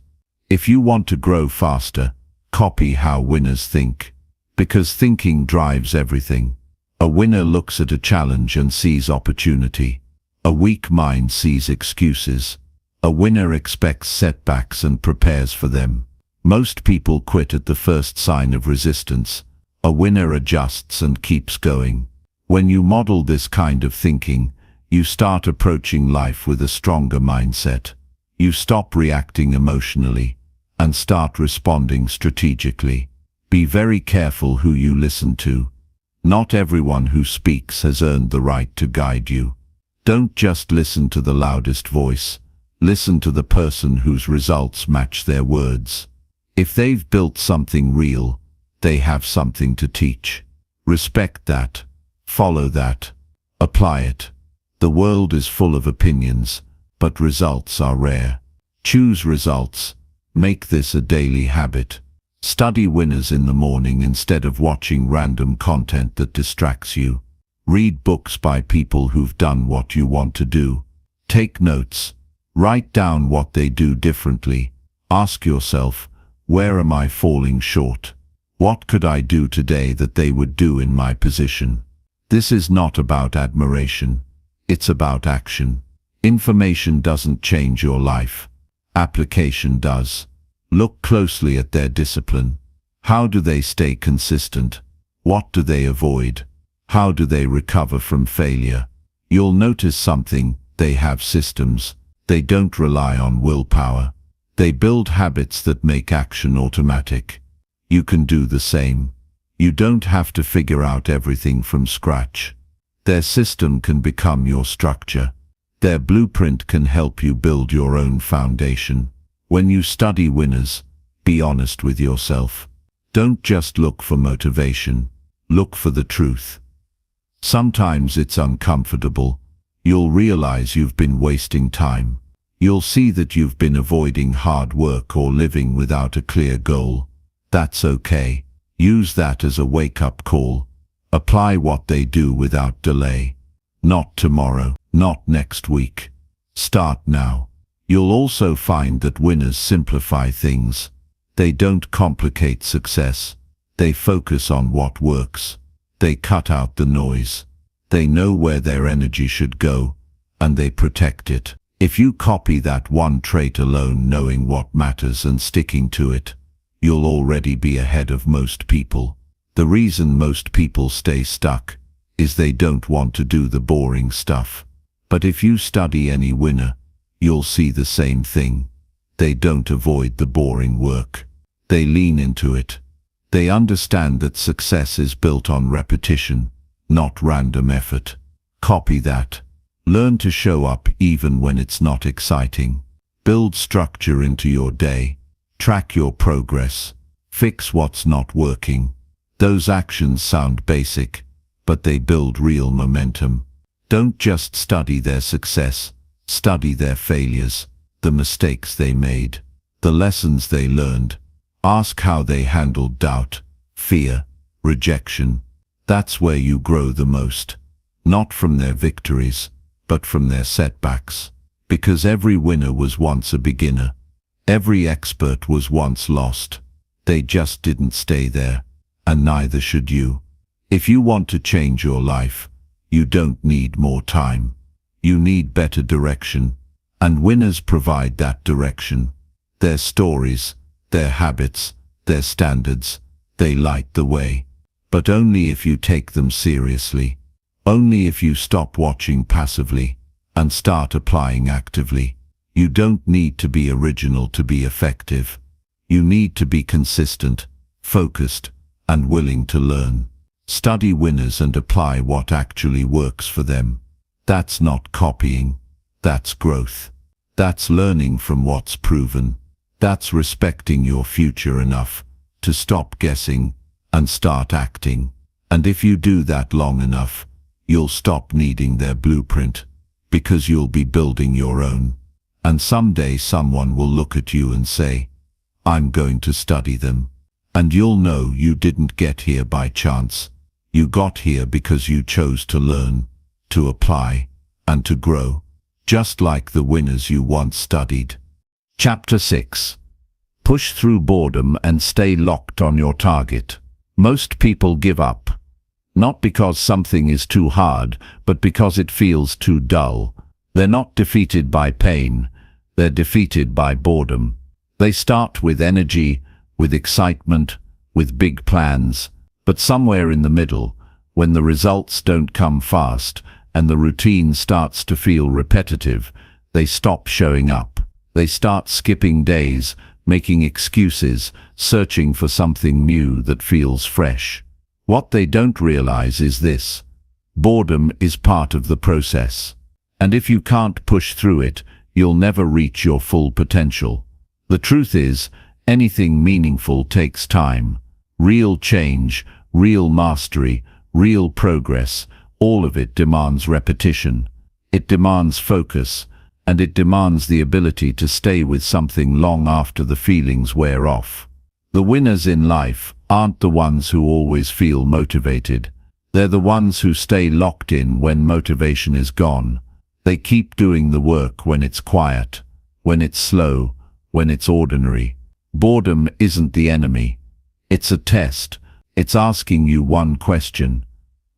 If you want to grow faster, copy how winners think. Because thinking drives everything. A winner looks at a challenge and sees opportunity. A weak mind sees excuses. A winner expects setbacks and prepares for them. Most people quit at the first sign of resistance. A winner adjusts and keeps going. When you model this kind of thinking, you start approaching life with a stronger mindset. You stop reacting emotionally and start responding strategically. Be very careful who you listen to. Not everyone who speaks has earned the right to guide you. Don't just listen to the loudest voice. Listen to the person whose results match their words. If they've built something real, they have something to teach. Respect that. Follow that. Apply it. The world is full of opinions, but results are rare. Choose results. Make this a daily habit. Study winners in the morning instead of watching random content that distracts you. Read books by people who've done what you want to do. Take notes. Write down what they do differently. Ask yourself, where am I falling short? What could I do today that they would do in my position? This is not about admiration. It's about action. Information doesn't change your life. Application does. Look closely at their discipline. How do they stay consistent? What do they avoid? How do they recover from failure? You'll notice something. They have systems. They don't rely on willpower. They build habits that make action automatic. You can do the same. You don't have to figure out everything from scratch. Their system can become your structure. Their blueprint can help you build your own foundation. When you study winners, be honest with yourself. Don't just look for motivation. Look for the truth. Sometimes it's uncomfortable. You'll realize you've been wasting time. You'll see that you've been avoiding hard work or living without a clear goal. That's okay. Use that as a wake-up call. Apply what they do without delay. Not tomorrow, not next week. Start now. You'll also find that winners simplify things. They don't complicate success. They focus on what works. They cut out the noise. They know where their energy should go, and they protect it. If you copy that one trait alone, knowing what matters and sticking to it, you'll already be ahead of most people. The reason most people stay stuck is they don't want to do the boring stuff. But if you study any winner, you'll see the same thing. They don't avoid the boring work. They lean into it. They understand that success is built on repetition, not random effort. Copy that. Learn to show up even when it's not exciting. Build structure into your day. Track your progress. Fix what's not working. Those actions sound basic, but they build real momentum. Don't just study their success. Study their failures, the mistakes they made, the lessons they learned. Ask how they handled doubt, fear, rejection. That's where you grow the most. Not from their victories, but from their setbacks. Because every winner was once a beginner. Every expert was once lost. They just didn't stay there, and neither should you. If you want to change your life, you don't need more time. You need better direction, and winners provide that direction. Their stories, their habits, their standards, they light the way. But only if you take them seriously. Only if you stop watching passively and start applying actively. You don't need to be original to be effective. You need to be consistent, focused, and willing to learn. Study winners and apply what actually works for them. That's not copying. That's growth. That's learning from what's proven. That's respecting your future enough to stop guessing and start acting. And if you do that long enough, you'll stop needing their blueprint, because you'll be building your own. And someday someone will look at you and say, I'm going to study them. And you'll know you didn't get here by chance. You got here because you chose to learn, to apply, and to grow, just like the winners you once studied. Chapter 6. Push through boredom and stay locked on your target. Most people give up. Not because something is too hard, but because it feels too dull. They're not defeated by pain. They're defeated by boredom. They start with energy, with excitement, with big plans. But somewhere in the middle, when the results don't come fast and the routine starts to feel repetitive, they stop showing up. They start skipping days, making excuses, searching for something new that feels fresh. What they don't realize is this: boredom is part of the process. And if you can't push through it, you'll never reach your full potential. The truth is, anything meaningful takes time. Real change, real mastery, real progress, all of it demands repetition. It demands focus, and it demands the ability to stay with something long after the feelings wear off. The winners in life aren't the ones who always feel motivated. They're the ones who stay locked in when motivation is gone. They keep doing the work when it's quiet, when it's slow, when it's ordinary. Boredom isn't the enemy. It's a test. It's asking you one question.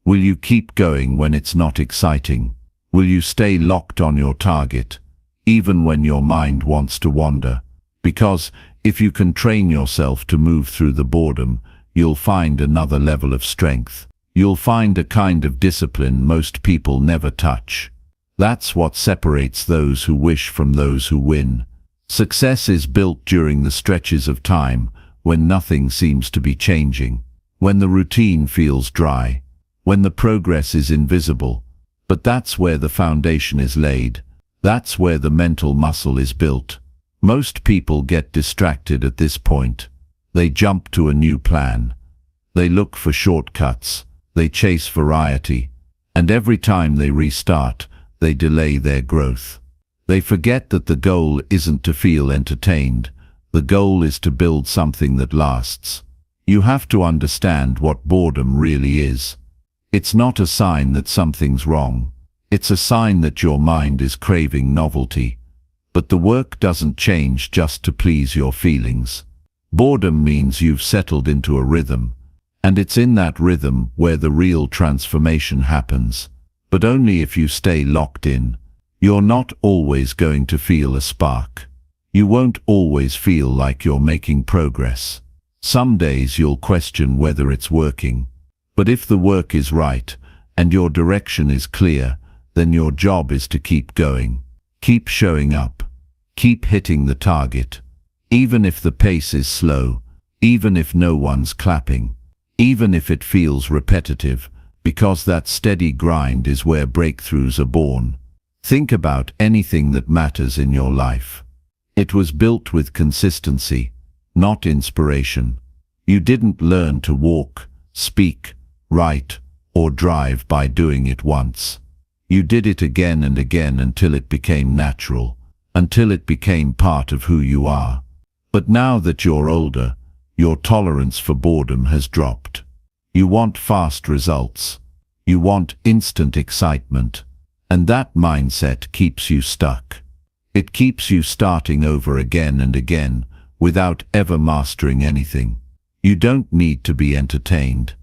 Will you keep going when it's not exciting? Will you stay locked on your target, even when your mind wants to wander? Because if you can train yourself to move through the boredom, you'll find another level of strength. You'll find a kind of discipline most people never touch. That's what separates those who wish from those who win. Success is built during the stretches of time when nothing seems to be changing, when the routine feels dry, when the progress is invisible. But that's where the foundation is laid. That's where the mental muscle is built. Most people get distracted at this point. They jump to a new plan. They look for shortcuts. They chase variety. And every time they restart, they delay their growth. They forget that the goal isn't to feel entertained. The goal is to build something that lasts. You have to understand what boredom really is. It's not a sign that something's wrong. It's a sign that your mind is craving novelty. But the work doesn't change just to please your feelings. Boredom means you've settled into a rhythm. And it's in that rhythm where the real transformation happens. But only if you stay locked in. You're not always going to feel a spark. You won't always feel like you're making progress. Some days you'll question whether it's working. But if the work is right, and your direction is clear, then your job is to keep going. Keep showing up. Keep hitting the target. Even if the pace is slow, even if no one's clapping, even if it feels repetitive, because that steady grind is where breakthroughs are born. Think about anything that matters in your life. It was built with consistency, not inspiration. You didn't learn to walk, speak, write, or drive by doing it once. You did it again and again until it became natural, until it became part of who you are. But now that you're older, your tolerance for boredom has dropped. You want fast results. You want instant excitement. And that mindset keeps you stuck. It keeps you starting over again and again, without ever mastering anything. You don't need to be entertained.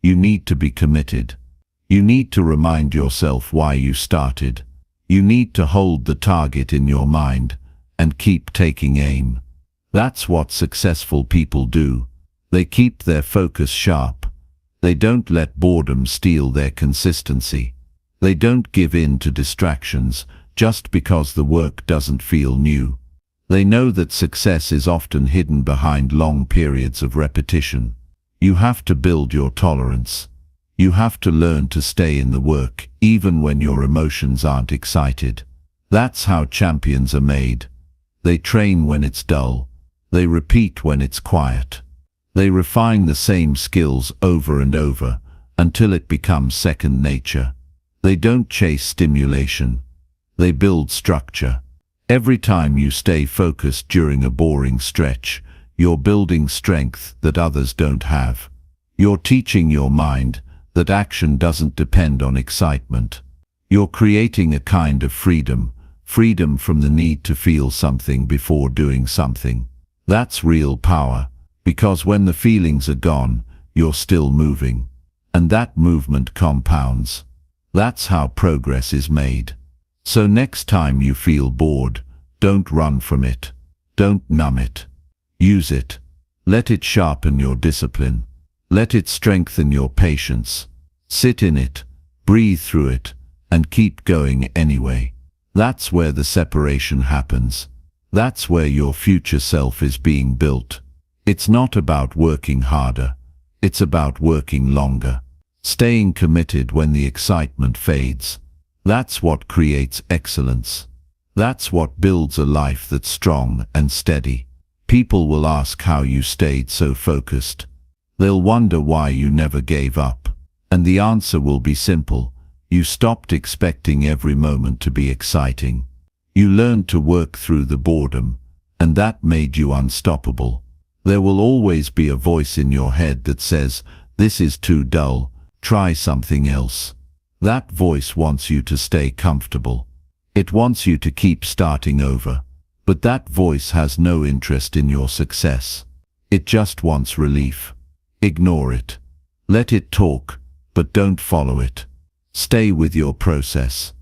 You need to be committed. You need to remind yourself why you started. You need to hold the target in your mind and keep taking aim. That's what successful people do. They keep their focus sharp. They don't let boredom steal their consistency. They don't give in to distractions just because the work doesn't feel new. They know that success is often hidden behind long periods of repetition. You have to build your tolerance. You have to learn to stay in the work even when your emotions aren't excited. That's how champions are made. They train when it's dull. They repeat when it's quiet. They refine the same skills over and over until it becomes second nature. They don't chase stimulation. They build structure. Every time you stay focused during a boring stretch, you're building strength that others don't have. You're teaching your mind that action doesn't depend on excitement. You're creating a kind of freedom from the need to feel something before doing something. That's real power, because when the feelings are gone, you're still moving. And that movement compounds. That's how progress is made. So next time you feel bored, don't run from it. Don't numb it. Use it. Let it sharpen your discipline. Let it strengthen your patience. Sit in it, breathe through it, and keep going anyway. That's where the separation happens. That's where your future self is being built. It's not about working harder. It's about working longer, staying committed when the excitement fades. That's what creates excellence. That's what builds a life that's strong and steady. People will ask how you stayed so focused. They'll wonder why you never gave up. And the answer will be simple. You stopped expecting every moment to be exciting. You learned to work through the boredom, and that made you unstoppable. There will always be a voice in your head that says, "This is too dull, try something else." That voice wants you to stay comfortable. It wants you to keep starting over. But that voice has no interest in your success. It just wants relief. Ignore it. Let it talk, but don't follow it. Stay with your process.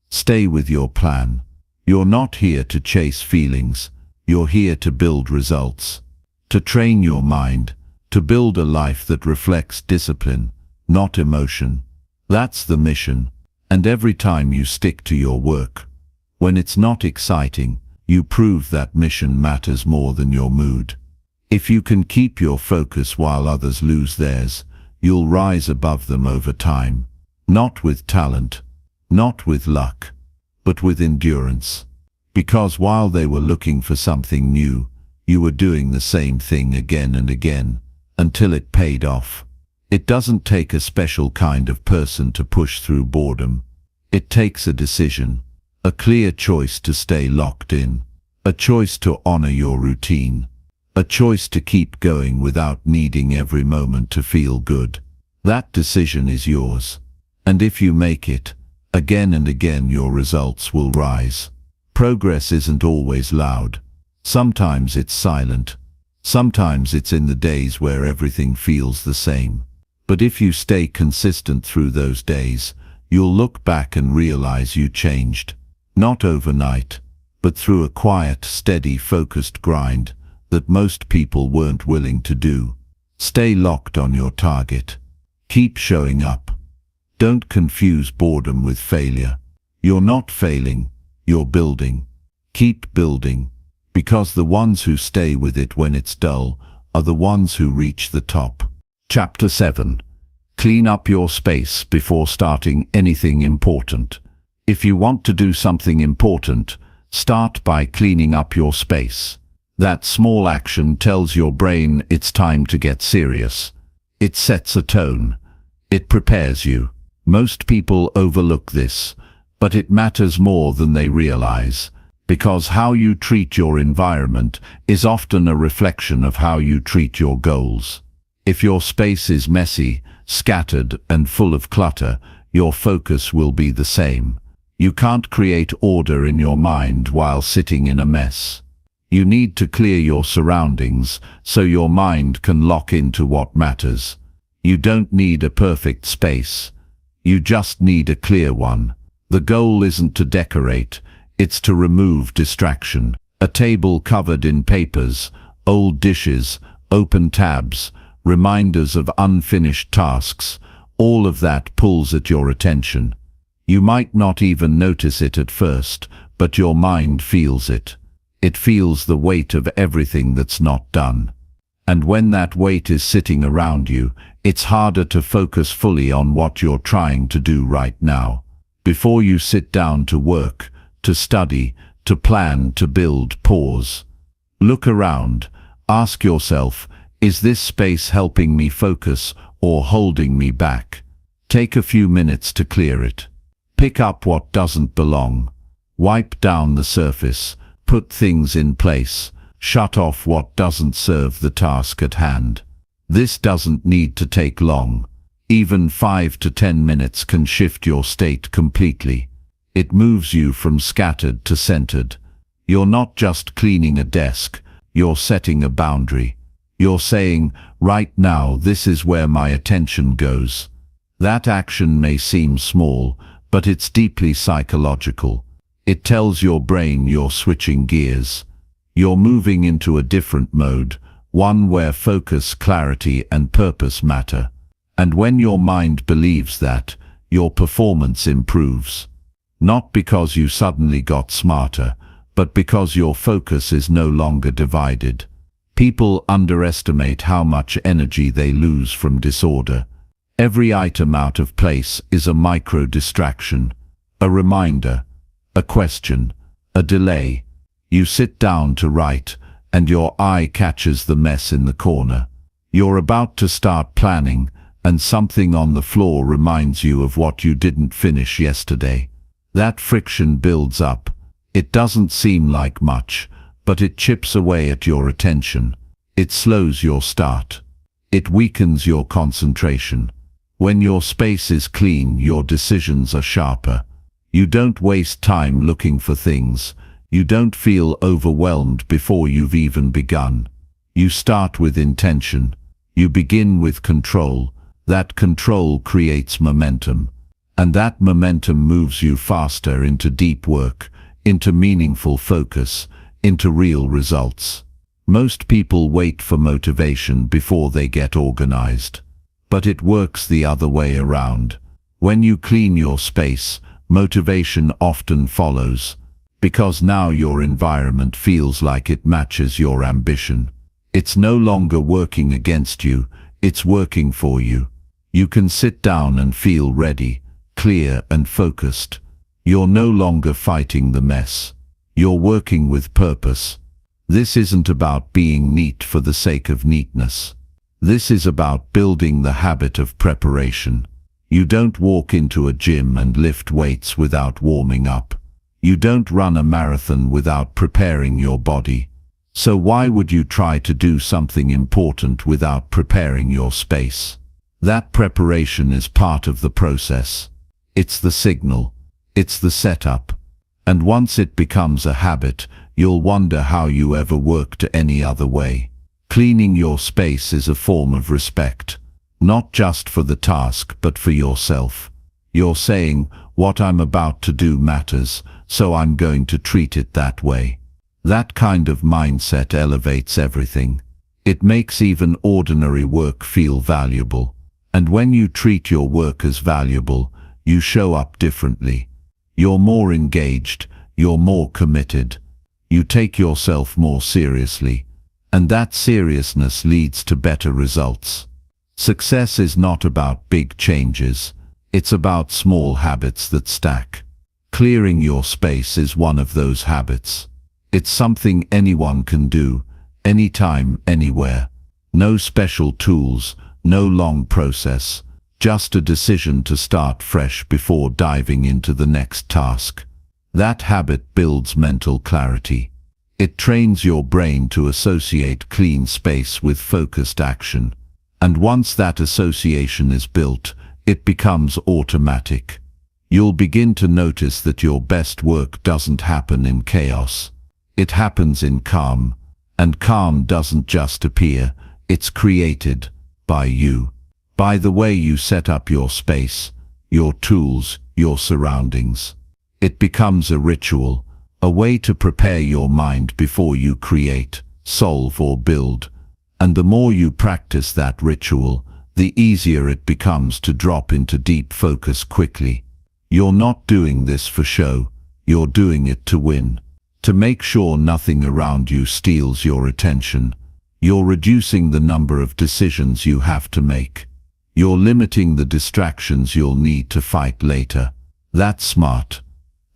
Stay with your plan. You're not here to chase feelings. You're here to build results. To train your mind, to build a life that reflects discipline, not emotion. That's the mission. And every time you stick to your work, when it's not exciting, you prove that mission matters more than your mood. If you can keep your focus while others lose theirs, you'll rise above them over time. Not with talent, not with luck, but with endurance. Because while they were looking for something new, you were doing the same thing again and again, until it paid off. It doesn't take a special kind of person to push through boredom. It takes a decision, a clear choice to stay locked in, a choice to honor your routine, a choice to keep going without needing every moment to feel good. That decision is yours. And if you make it, again and again your results will rise. Progress isn't always loud. Sometimes it's silent. Sometimes it's in the days where everything feels the same. But if you stay consistent through those days, you'll look back and realize you changed. Not overnight, but through a quiet, steady, focused grind that most people weren't willing to do. Stay locked on your target. Keep showing up. Don't confuse boredom with failure. You're not failing, you're building. Keep building, because the ones who stay with it when it's dull are the ones who reach the top. Chapter 7. Clean up your space before starting anything important. If you want to do something important, start by cleaning up your space. That small action tells your brain it's time to get serious. It sets a tone. It prepares you. Most people overlook this, but it matters more than they realize, because how you treat your environment is often a reflection of how you treat your goals. If your space is messy, scattered, and full of clutter, your focus will be the same. You can't create order in your mind while sitting in a mess. You need to clear your surroundings so your mind can lock into what matters. You don't need a perfect space. You just need a clear one. The goal isn't to decorate, it's to remove distraction. A table covered in papers, old dishes, open tabs, reminders of unfinished tasks, all of that pulls at your attention. You might not even notice it at first, but your mind feels it. It feels the weight of everything that's not done. And when that weight is sitting around you, it's harder to focus fully on what you're trying to do right now. Before you sit down to work, to study, to plan, to build, pause. Look around. Ask yourself, is this space helping me focus or holding me back? Take a few minutes to clear it. Pick up what doesn't belong. Wipe down the surface. Put things in place. Shut off what doesn't serve the task at hand. This doesn't need to take long. Even 5 to 10 minutes can shift your state completely. It moves you from scattered to centered. You're not just cleaning a desk, you're setting a boundary. You're saying, right now this is where my attention goes. That action may seem small, but it's deeply psychological. It tells your brain you're switching gears. You're moving into a different mode, one where focus, clarity, and purpose matter. And when your mind believes that, your performance improves. Not because you suddenly got smarter, but because your focus is no longer divided. People underestimate how much energy they lose from disorder. Every item out of place is a micro-distraction, a reminder, a question, a delay. You sit down to write, and your eye catches the mess in the corner. You're about to start planning, and something on the floor reminds you of what you didn't finish yesterday. That friction builds up. It doesn't seem like much, but it chips away at your attention. It slows your start. It weakens your concentration. When your space is clean, your decisions are sharper. You don't waste time looking for things. You don't feel overwhelmed before you've even begun. You start with intention. You begin with control. That control creates momentum. And that momentum moves you faster into deep work, into meaningful focus, into real results. Most people wait for motivation before they get organized. But it works the other way around. When you clean your space, motivation often follows, because now your environment feels like it matches your ambition. It's no longer working against you, it's working for you. You can sit down and feel ready, clear and focused. You're no longer fighting the mess. You're working with purpose. This isn't about being neat for the sake of neatness. This is about building the habit of preparation. You don't walk into a gym and lift weights without warming up. You don't run a marathon without preparing your body. So why would you try to do something important without preparing your space? That preparation is part of the process. It's the signal. It's the setup. And once it becomes a habit, you'll wonder how you ever worked any other way. Cleaning your space is a form of respect, not just for the task but for yourself. You're saying, what I'm about to do matters, so I'm going to treat it that way. That kind of mindset elevates everything. It makes even ordinary work feel valuable. And when you treat your work as valuable, you show up differently. You're more engaged, you're more committed. You take yourself more seriously. And that seriousness leads to better results. Success is not about big changes. It's about small habits that stack. Clearing your space is one of those habits. It's something anyone can do, anytime, anywhere. No special tools, no long process, just a decision to start fresh before diving into the next task. That habit builds mental clarity. It trains your brain to associate clean space with focused action. And once that association is built, it becomes automatic. You'll begin to notice that your best work doesn't happen in chaos. It happens in calm. And calm doesn't just appear, it's created by you. By the way you set up your space, your tools, your surroundings. It becomes a ritual, a way to prepare your mind before you create, solve or build. And the more you practice that ritual, the easier it becomes to drop into deep focus quickly. You're not doing this for show, you're doing it to win. To make sure nothing around you steals your attention. You're reducing the number of decisions you have to make. You're limiting the distractions you'll need to fight later. That's smart.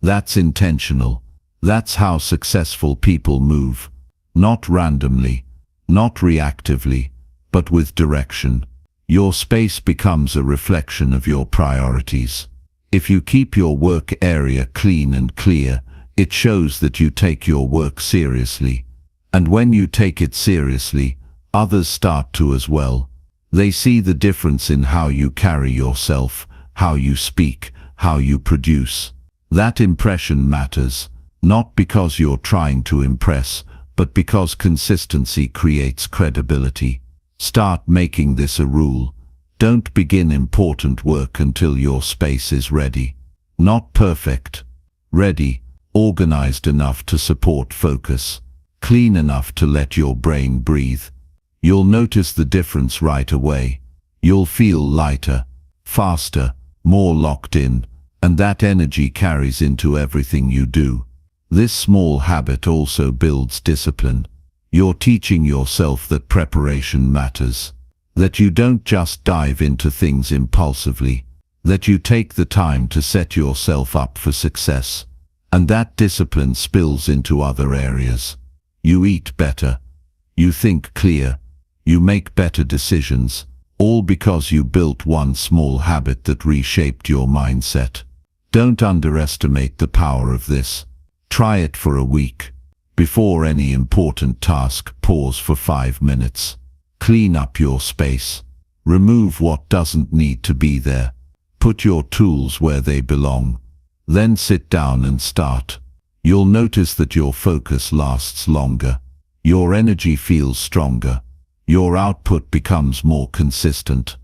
That's intentional. That's how successful people move. Not randomly, not reactively, but with direction. Your space becomes a reflection of your priorities. If you keep your work area clean and clear, it shows that you take your work seriously. And when you take it seriously, others start to as well. They see the difference in how you carry yourself, how you speak, how you produce. That impression matters. Not because you're trying to impress, but because consistency creates credibility. Start making this a rule. Don't begin important work until your space is ready. Not perfect. Ready, organized enough to support focus. Clean enough to let your brain breathe. You'll notice the difference right away. You'll feel lighter, faster, more locked in, and that energy carries into everything you do. This small habit also builds discipline. You're teaching yourself that preparation matters, that you don't just dive into things impulsively, that you take the time to set yourself up for success, and that discipline spills into other areas. You eat better, you think clear, you make better decisions, all because you built one small habit that reshaped your mindset. Don't underestimate the power of this. Try it for a week. Before any important task, pause for 5 minutes. Clean up your space. Remove what doesn't need to be there. Put your tools where they belong. Then sit down and start. You'll notice that your focus lasts longer. Your energy feels stronger. Your output becomes more consistent.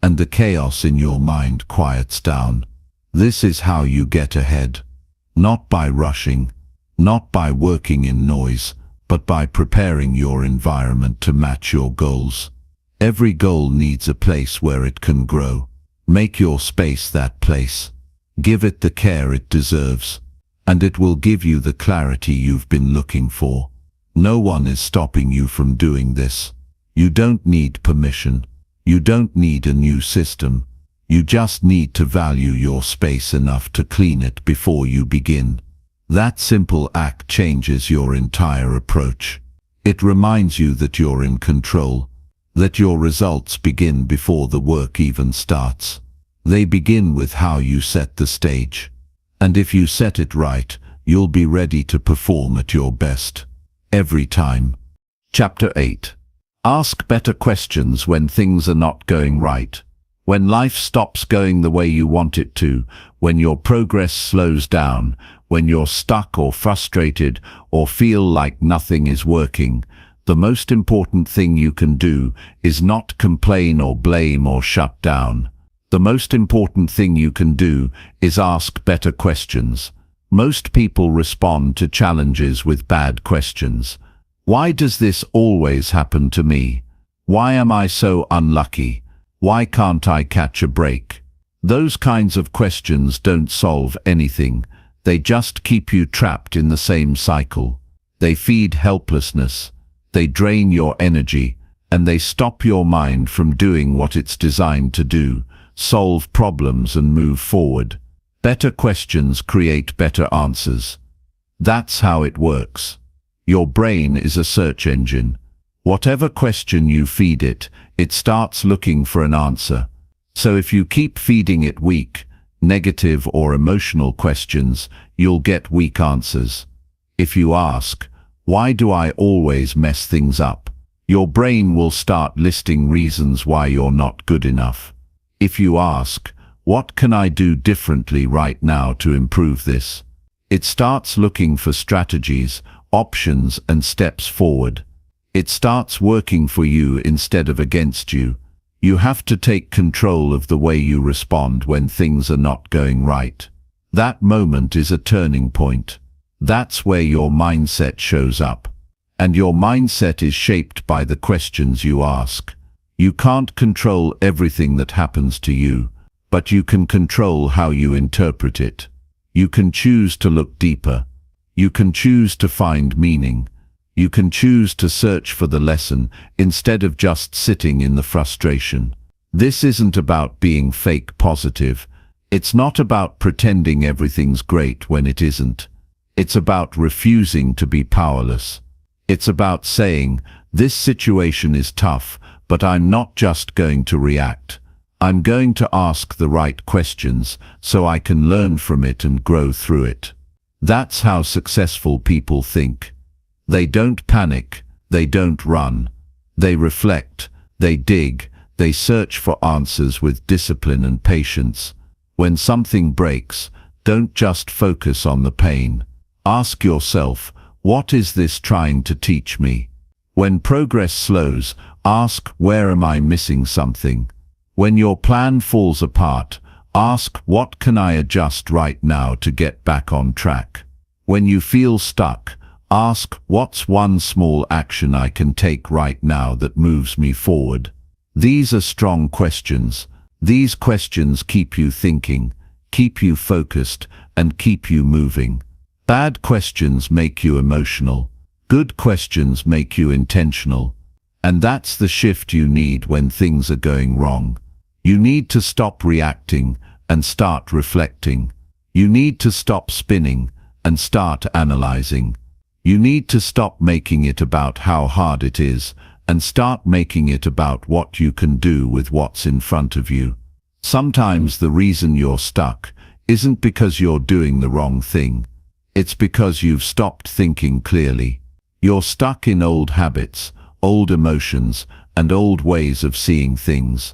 And the chaos in your mind quiets down. This is how you get ahead. Not by rushing, not by working in noise, but by preparing your environment to match your goals. Every goal needs a place where it can grow. Make your space that place. Give it the care it deserves, and it will give you the clarity you've been looking for. No one is stopping you from doing this. You don't need permission. You don't need a new system. You just need to value your space enough to clean it before you begin. That simple act changes your entire approach. It reminds you that you're in control, that your results begin before the work even starts. They begin with how you set the stage. And if you set it right, you'll be ready to perform at your best. Every time. Chapter 8. Ask better questions when things are not going right. When life stops going the way you want it to, when your progress slows down, when you're stuck or frustrated or feel like nothing is working, the most important thing you can do is not complain or blame or shut down. The most important thing you can do is ask better questions. Most people respond to challenges with bad questions. Why does this always happen to me? Why am I so unlucky? Why can't I catch a break? Those kinds of questions don't solve anything. They just keep you trapped in the same cycle. They feed helplessness. They drain your energy, and they stop your mind from doing what it's designed to do: solve problems and move forward. Better questions create better answers. That's how it works. Your brain is a search engine. Whatever question you feed it, it starts looking for an answer. So if you keep feeding it weak, negative or emotional questions, you'll get weak answers. If you ask, "Why do I always mess things up?" your brain will start listing reasons why you're not good enough. If you ask, "What can I do differently right now to improve this?" it starts looking for strategies, options, and steps forward. It starts working for you instead of against you. You have to take control of the way you respond when things are not going right. That moment is a turning point. That's where your mindset shows up. And your mindset is shaped by the questions you ask. You can't control everything that happens to you, but you can control how you interpret it. You can choose to look deeper. You can choose to find meaning. You can choose to search for the lesson instead of just sitting in the frustration. This isn't about being fake positive. It's not about pretending everything's great when it isn't. It's about refusing to be powerless. It's about saying, "This situation is tough, but I'm not just going to react. I'm going to ask the right questions so I can learn from it and grow through it." That's how successful people think. They don't panic, they don't run. They reflect, they dig, they search for answers with discipline and patience. When something breaks, don't just focus on the pain. Ask yourself, what is this trying to teach me? When progress slows, ask, where am I missing something? When your plan falls apart, ask, what can I adjust right now to get back on track? When you feel stuck, ask, what's one small action I can take right now that moves me forward? These are strong questions. These questions keep you thinking, keep you focused, and keep you moving. Bad questions make you emotional. Good questions make you intentional. And that's the shift you need when things are going wrong. You need to stop reacting and start reflecting. You need to stop spinning and start analyzing. You need to stop making it about how hard it is and start making it about what you can do with what's in front of you. Sometimes the reason you're stuck isn't because you're doing the wrong thing. It's because you've stopped thinking clearly. You're stuck in old habits, old emotions, and old ways of seeing things.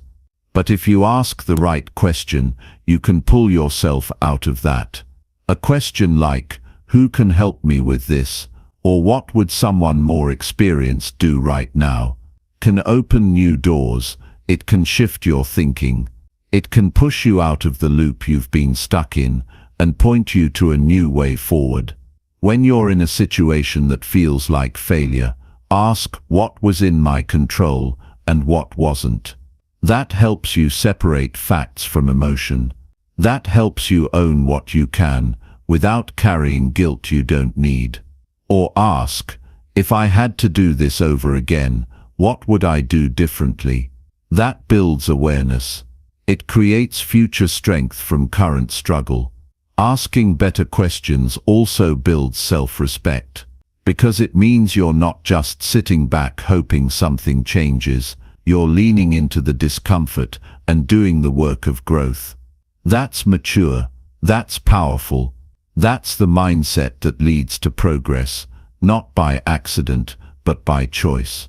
But if you ask the right question, you can pull yourself out of that. A question like, who can help me with this? Or what would someone more experienced do right now? Can open new doors. It can shift your thinking. It can push you out of the loop you've been stuck in and point you to a new way forward. When you're in a situation that feels like failure, ask what was in my control and what wasn't. That helps you separate facts from emotion. That helps you own what you can without carrying guilt you don't need. Or ask, if I had to do this over again, what would I do differently? That builds awareness. It creates future strength from current struggle. Asking better questions also builds self-respect, because it means you're not just sitting back hoping something changes. You're leaning into the discomfort and doing the work of growth. That's mature. That's powerful. That's the mindset that leads to progress, not by accident, but by choice.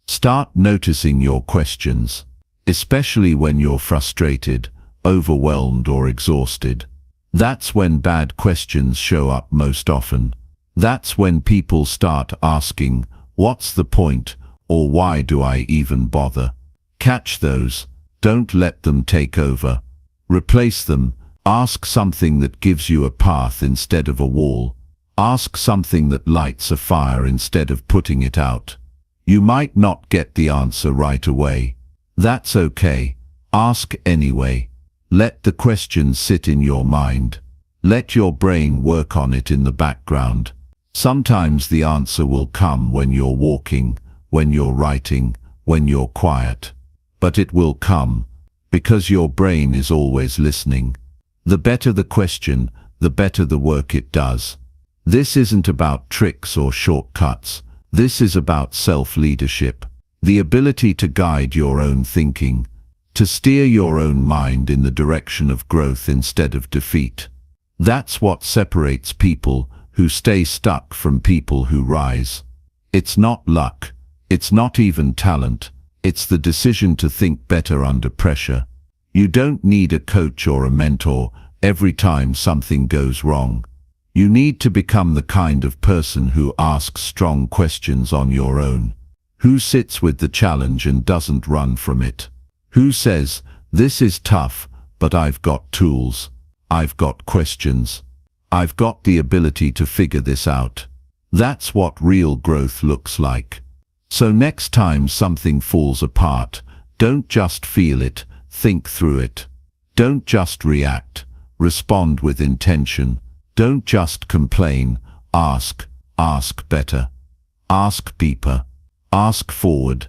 Start noticing your questions, especially when you're frustrated, overwhelmed, or exhausted. That's when bad questions show up most often. That's when people start asking, what's the point? Or why do I even bother? Catch those. Don't let them take over. Replace them. Ask something that gives you a path instead of a wall. Ask something that lights a fire instead of putting it out. You might not get the answer right away. That's okay. Ask anyway. Let the question sit in your mind. Let your brain work on it in the background. Sometimes the answer will come when you're walking, when you're writing, when you're quiet. But it will come, because your brain is always listening. The better the question, the better the work it does. This isn't about tricks or shortcuts. This is about self-leadership, the ability to guide your own thinking, to steer your own mind in the direction of growth instead of defeat. That's what separates people who stay stuck from people who rise. It's not luck. It's not even talent. It's the decision to think better under pressure. You don't need a coach or a mentor every time something goes wrong. You need to become the kind of person who asks strong questions on your own. Who sits with the challenge and doesn't run from it? Who says, this is tough, but I've got tools. I've got questions. I've got the ability to figure this out. That's what real growth looks like. So next time something falls apart, don't just feel it, think through it. Don't just react, respond with intention. Don't just complain, ask better. Ask deeper. Ask forward.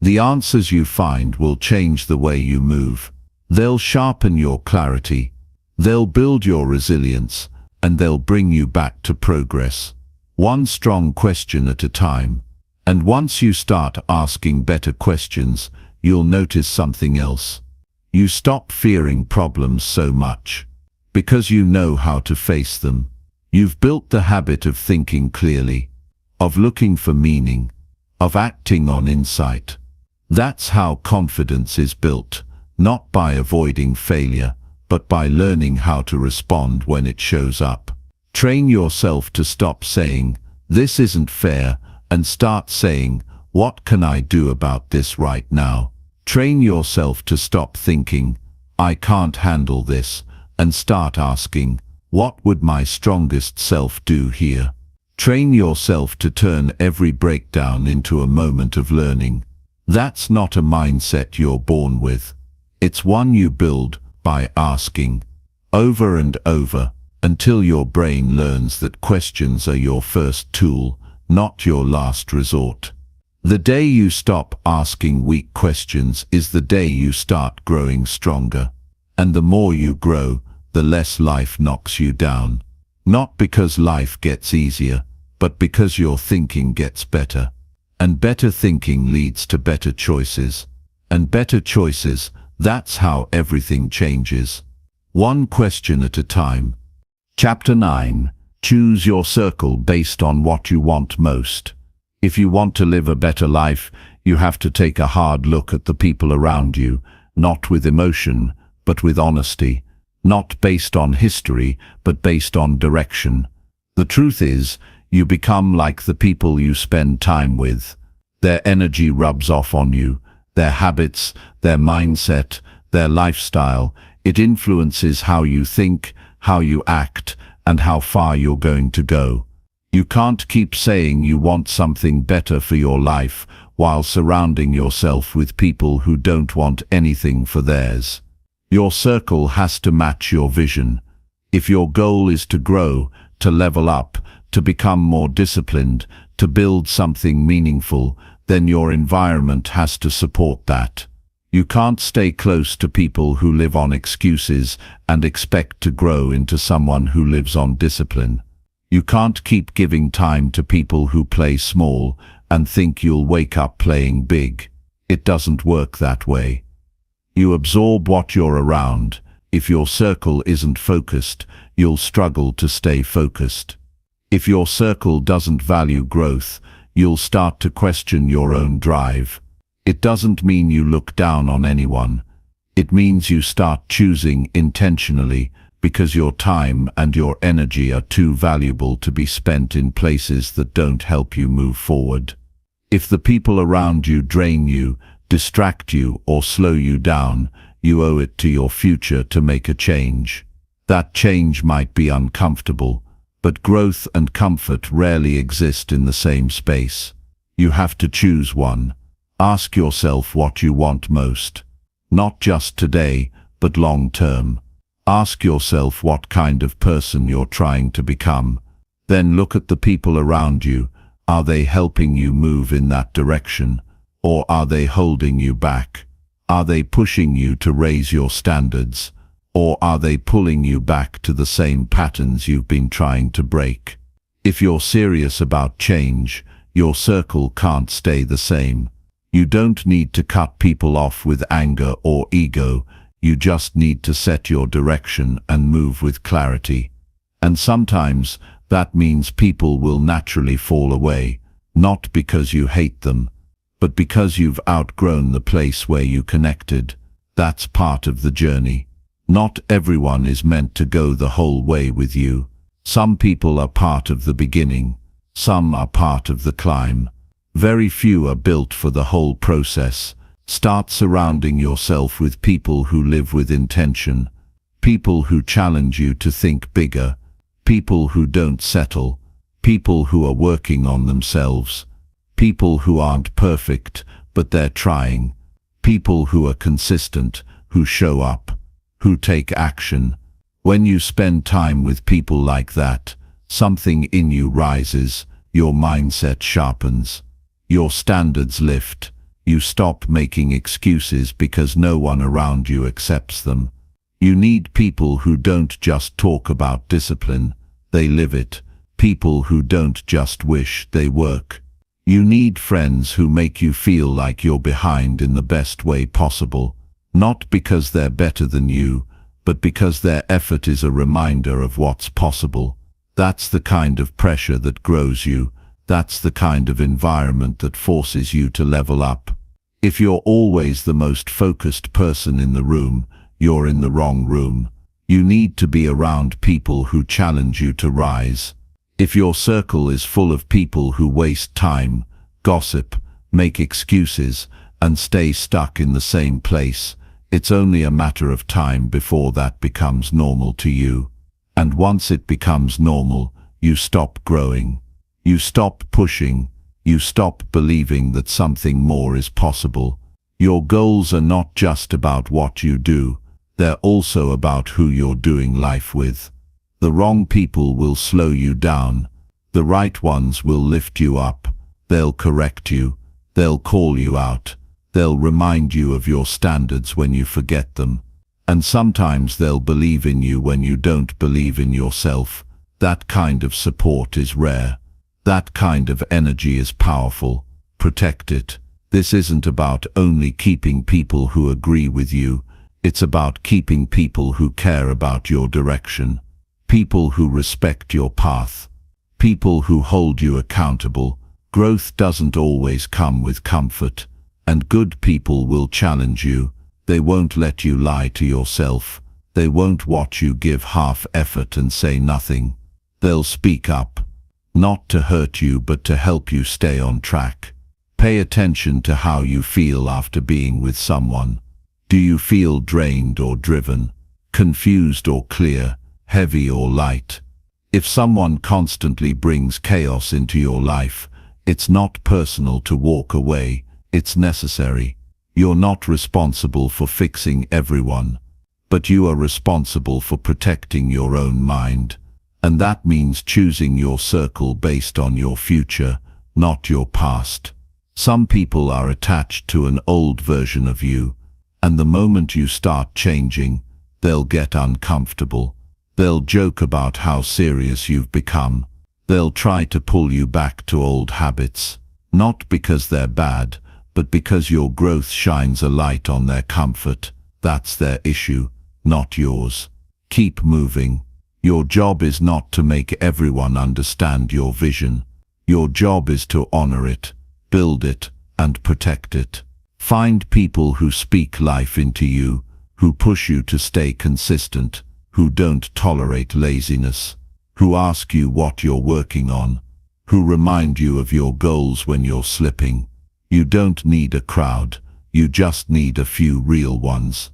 The answers you find will change the way you move. They'll sharpen your clarity. They'll build your resilience, and they'll bring you back to progress. One strong question at a time. And once you start asking better questions, you'll notice something else. You stop fearing problems so much, because you know how to face them. You've built the habit of thinking clearly, of looking for meaning, of acting on insight. That's how confidence is built, not by avoiding failure, but by learning how to respond when it shows up. Train yourself to stop saying, this isn't fair, and start saying, what can I do about this right now? Train yourself to stop thinking, I can't handle this, and start asking, what would my strongest self do here? Train yourself to turn every breakdown into a moment of learning. That's not a mindset you're born with. It's one you build by asking, over and over, until your brain learns that questions are your first tool, not your last resort. The day you stop asking weak questions is the day you start growing stronger. And the more you grow, the less life knocks you down. Not because life gets easier, but because your thinking gets better. And better thinking leads to better choices. And better choices, that's how everything changes. One question at a time. Chapter 9. Choose your circle based on what you want most. If you want to live a better life, you have to take a hard look at the people around you, not with emotion, but with honesty. Not based on history, but based on direction. The truth is, you become like the people you spend time with. Their energy rubs off on you, their habits, their mindset, their lifestyle. It influences how you think, how you act, and how far you're going to go. You can't keep saying you want something better for your life while surrounding yourself with people who don't want anything for theirs. Your circle has to match your vision. If your goal is to grow, to level up, to become more disciplined, to build something meaningful, then your environment has to support that. You can't stay close to people who live on excuses and expect to grow into someone who lives on discipline. You can't keep giving time to people who play small and think you'll wake up playing big. It doesn't work that way. You absorb what you're around. If your circle isn't focused, you'll struggle to stay focused. If your circle doesn't value growth, you'll start to question your own drive. It doesn't mean you look down on anyone. It means you start choosing intentionally, because your time and your energy are too valuable to be spent in places that don't help you move forward. If the people around you drain you, distract you, or slow you down, you owe it to your future to make a change. That change might be uncomfortable, but growth and comfort rarely exist in the same space. You have to choose one. Ask yourself what you want most. Not just today, but long term. Ask yourself what kind of person you're trying to become. Then look at the people around you. Are they helping you move in that direction? Or are they holding you back? Are they pushing you to raise your standards? Or are they pulling you back to the same patterns you've been trying to break? If you're serious about change, your circle can't stay the same. You don't need to cut people off with anger or ego. You just need to set your direction and move with clarity. And sometimes that means people will naturally fall away, not because you hate them, but because you've outgrown the place where you connected. That's part of the journey. Not everyone is meant to go the whole way with you. Some people are part of the beginning. Some are part of the climb. Very few are built for the whole process. Start surrounding yourself with people who live with intention, people who challenge you to think bigger, people who don't settle, people who are working on themselves, people who aren't perfect, but they're trying, people who are consistent, who show up, who take action. When you spend time with people like that, something in you rises, your mindset sharpens, your standards lift. You stop making excuses because no one around you accepts them. You need people who don't just talk about discipline, they live it. People who don't just wish, they work. You need friends who make you feel like you're behind in the best way possible, not because they're better than you, but because their effort is a reminder of what's possible. That's the kind of pressure that grows you. That's the kind of environment that forces you to level up. If you're always the most focused person in the room, you're in the wrong room. You need to be around people who challenge you to rise. If your circle is full of people who waste time, gossip, make excuses, and stay stuck in the same place, it's only a matter of time before that becomes normal to you. And once it becomes normal, you stop growing. You stop pushing. You stop believing that something more is possible. Your goals are not just about what you do, they're also about who you're doing life with. The wrong people will slow you down. The right ones will lift you up. They'll correct you. They'll call you out. They'll remind you of your standards when you forget them. And sometimes they'll believe in you when you don't believe in yourself. That kind of support is rare. That kind of energy is powerful. Protect it. This isn't about only keeping people who agree with you. It's about keeping people who care about your direction. People who respect your path. People who hold you accountable. Growth doesn't always come with comfort. And good people will challenge you. They won't let you lie to yourself. They won't watch you give half effort and say nothing. They'll speak up. Not to hurt you, but to help you stay on track. Pay attention to how you feel after being with someone. Do you feel drained or driven? Confused or clear? Heavy or light? If someone constantly brings chaos into your life, it's not personal to walk away. It's necessary. You're not responsible for fixing everyone, but you are responsible for protecting your own mind. And that means choosing your circle based on your future, not your past. Some people are attached to an old version of you, and the moment you start changing, they'll get uncomfortable. They'll joke about how serious you've become. They'll try to pull you back to old habits, not because they're bad, but because your growth shines a light on their comfort. That's their issue, not yours. Keep moving. Your job is not to make everyone understand your vision. Your job is to honor it, build it, and protect it. Find people who speak life into you, who push you to stay consistent, who don't tolerate laziness, who ask you what you're working on, who remind you of your goals when you're slipping. You don't need a crowd, you just need a few real ones.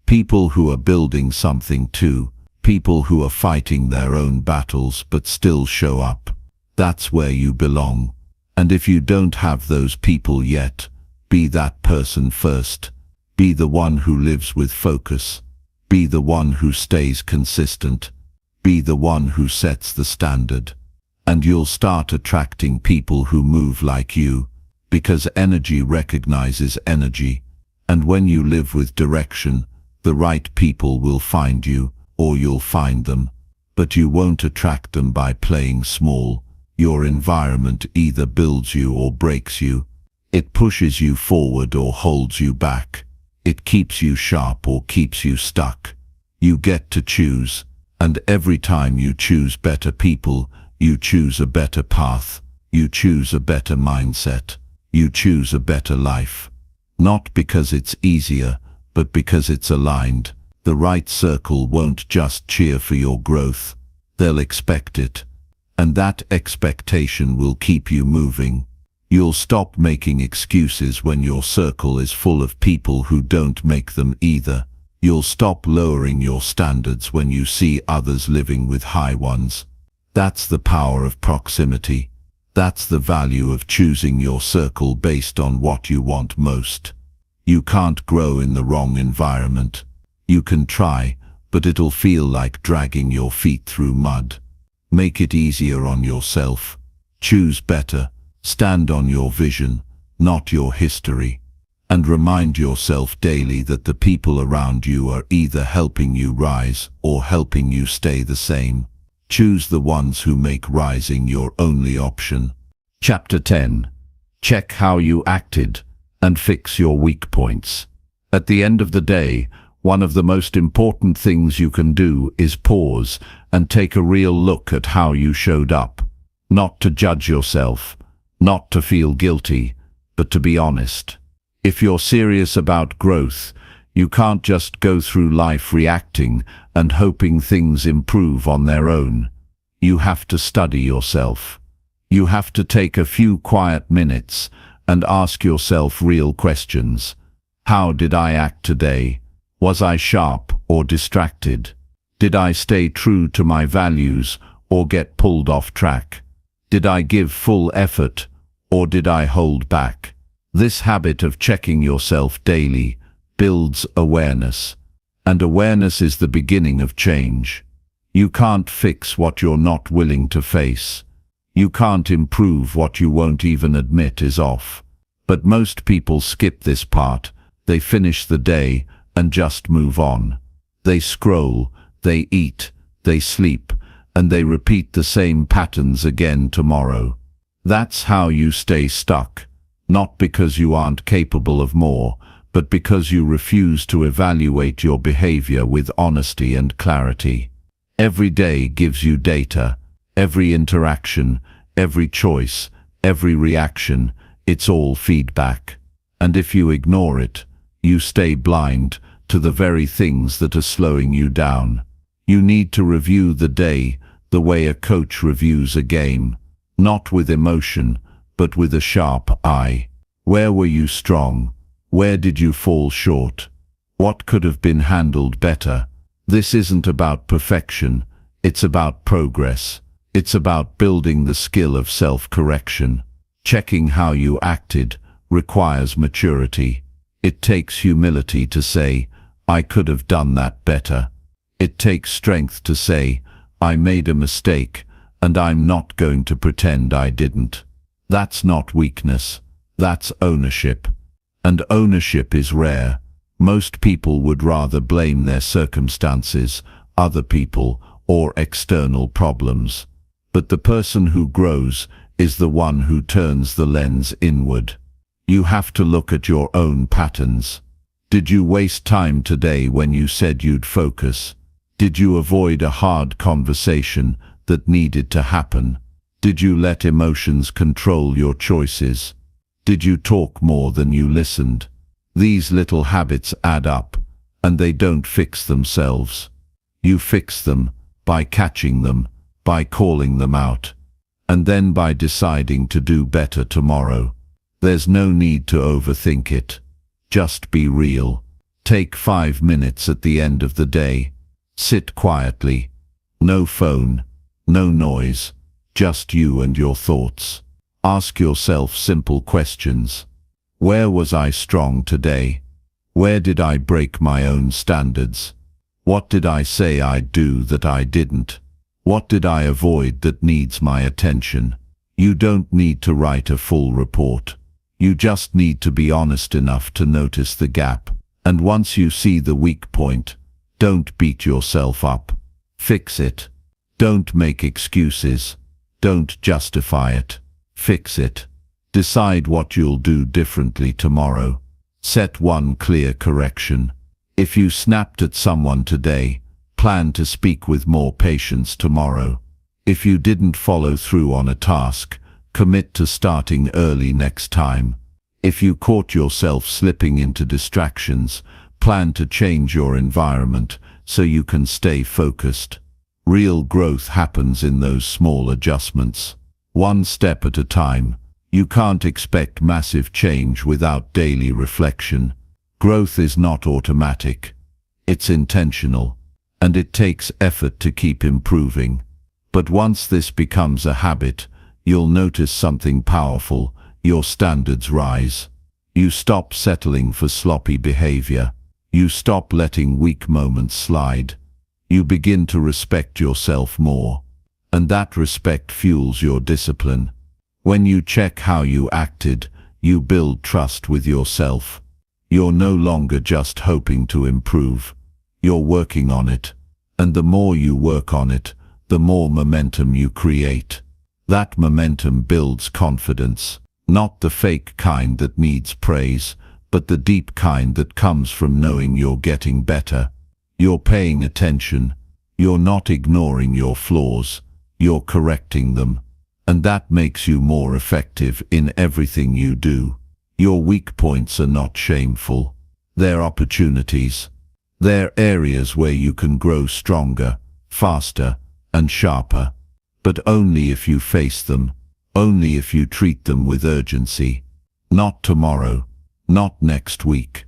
People who are building something too. People who are fighting their own battles but still show up. That's where you belong. And if you don't have those people yet, be that person first. Be the one who lives with focus. Be the one who stays consistent. Be the one who sets the standard. And you'll start attracting people who move like you, because energy recognizes energy. And when you live with direction, the right people will find you, or you'll find them. But you won't attract them by playing small. Your environment either builds you or breaks you. It pushes you forward or holds you back. It keeps you sharp or keeps you stuck. You get to choose, and every time you choose better people, you choose a better path. You choose a better mindset. You choose a better life. Not because it's easier, but because it's aligned. The right circle won't just cheer for your growth. They'll expect it. And that expectation will keep you moving. You'll stop making excuses when your circle is full of people who don't make them either. You'll stop lowering your standards when you see others living with high ones. That's the power of proximity. That's the value of choosing your circle based on what you want most. You can't grow in the wrong environment. You can try, but it'll feel like dragging your feet through mud. Make it easier on yourself. Choose better. Stand on your vision, not your history. And remind yourself daily that the people around you are either helping you rise or helping you stay the same. Choose the ones who make rising your only option. Chapter 10. Check how you acted and fix your weak points. At the end of the day, one of the most important things you can do is pause and take a real look at how you showed up. Not to judge yourself, not to feel guilty, but to be honest. If you're serious about growth, you can't just go through life reacting and hoping things improve on their own. You have to study yourself. You have to take a few quiet minutes and ask yourself real questions. How did I act today? Was I sharp or distracted? Did I stay true to my values or get pulled off track? Did I give full effort or did I hold back? This habit of checking yourself daily builds awareness, and awareness is the beginning of change. You can't fix what you're not willing to face. You can't improve what you won't even admit is off. But most people skip this part. They finish the day and just move on. They scroll, they eat, they sleep, and they repeat the same patterns again tomorrow. That's how you stay stuck, not because you aren't capable of more, but because you refuse to evaluate your behavior with honesty and clarity. Every day gives you data. Every interaction, every choice, every reaction, it's all feedback. And if you ignore it, you stay blind to the very things that are slowing you down. You need to review the day the way a coach reviews a game, not with emotion, but with a sharp eye. Where were you strong? Where did you fall short? What could have been handled better? This isn't about perfection, it's about progress. It's about building the skill of self-correction. Checking how you acted requires maturity. It takes humility to say, I could have done that better. It takes strength to say, I made a mistake, and I'm not going to pretend I didn't. That's not weakness. That's ownership. And ownership is rare. Most people would rather blame their circumstances, other people, or external problems. But the person who grows is the one who turns the lens inward. You have to look at your own patterns. Did you waste time today when you said you'd focus? Did you avoid a hard conversation that needed to happen? Did you let emotions control your choices? Did you talk more than you listened? These little habits add up, and they don't fix themselves. You fix them by catching them, by calling them out, and then by deciding to do better tomorrow. There's no need to overthink it. Just be real. Take 5 minutes at the end of the day. Sit quietly. No phone, no noise, just you and your thoughts. Ask yourself simple questions. Where was I strong today? Where did I break my own standards? What did I say I'd do that I didn't? What did I avoid that needs my attention? You don't need to write a full report. You just need to be honest enough to notice the gap. And once you see the weak point, don't beat yourself up. Fix it. Don't make excuses. Don't justify it. Fix it. Decide what you'll do differently tomorrow. Set one clear correction. If you snapped at someone today, plan to speak with more patience tomorrow. If you didn't follow through on a task, commit to starting early next time. If you caught yourself slipping into distractions, plan to change your environment so you can stay focused. Real growth happens in those small adjustments. One step at a time. You can't expect massive change without daily reflection. Growth is not automatic. It's intentional, and it takes effort to keep improving. But once this becomes a habit, you'll notice something powerful. Your standards rise. You stop settling for sloppy behavior. You stop letting weak moments slide. You begin to respect yourself more. And that respect fuels your discipline. When you check how you acted, you build trust with yourself. You're no longer just hoping to improve. You're working on it. And the more you work on it, the more momentum you create. That momentum builds confidence. Not the fake kind that needs praise, but the deep kind that comes from knowing you're getting better. You're paying attention. You're not ignoring your flaws. You're correcting them. And that makes you more effective in everything you do. Your weak points are not shameful. They're opportunities. They're areas where you can grow stronger, faster, and sharper. But only if you face them. Only if you treat them with urgency. Not tomorrow. Not next week.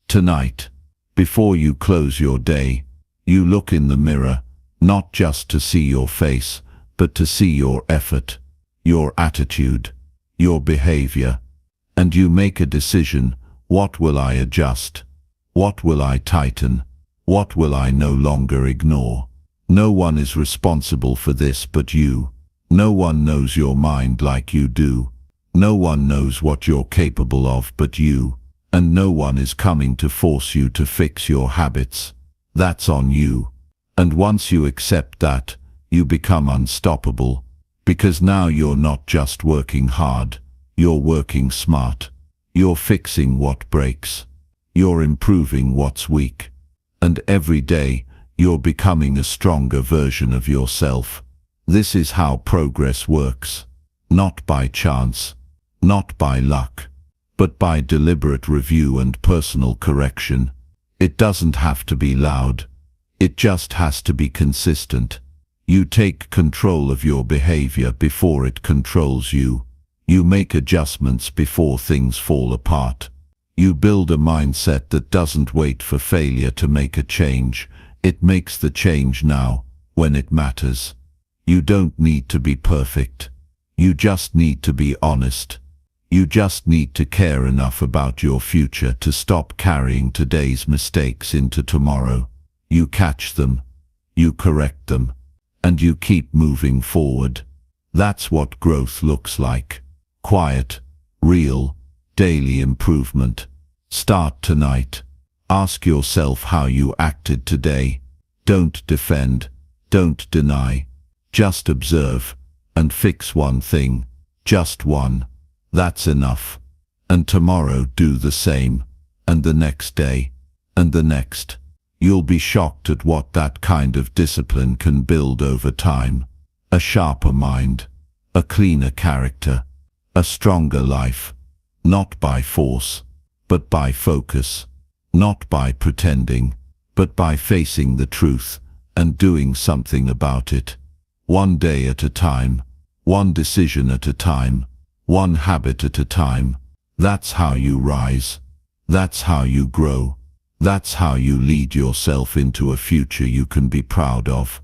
Tonight. Before you close your day, you look in the mirror, not just to see your face, but to see your effort, your attitude, your behavior. And you make a decision. What will I adjust? What will I tighten? What will I no longer ignore? No one is responsible for this but you. No one knows your mind like you do. No one knows what you're capable of but you. And no one is coming to force you to fix your habits. That's on you. And once you accept that, you become unstoppable. Because now you're not just working hard, you're working smart. You're fixing what breaks. You're improving what's weak. And every day, you're becoming a stronger version of yourself. This is how progress works. Not by chance, not by luck, but by deliberate review and personal correction. It doesn't have to be loud. It just has to be consistent. You take control of your behavior before it controls you. You make adjustments before things fall apart. You build a mindset that doesn't wait for failure to make a change. It makes the change now, when it matters. You don't need to be perfect. You just need to be honest. You just need to care enough about your future to stop carrying today's mistakes into tomorrow. You catch them, you correct them, and you keep moving forward. That's what growth looks like. Quiet, real, daily improvement. Start tonight. Ask yourself how you acted today. Don't defend, don't deny. Just observe, and fix one thing. Just one. That's enough. And tomorrow do the same, and the next day, and the next. You'll be shocked at what that kind of discipline can build over time. A sharper mind, a cleaner character, a stronger life. Not by force, but by focus. Not by pretending, but by facing the truth and doing something about it. One day at a time, one decision at a time, one habit at a time. That's how you rise. That's how you grow. That's how you lead yourself into a future you can be proud of.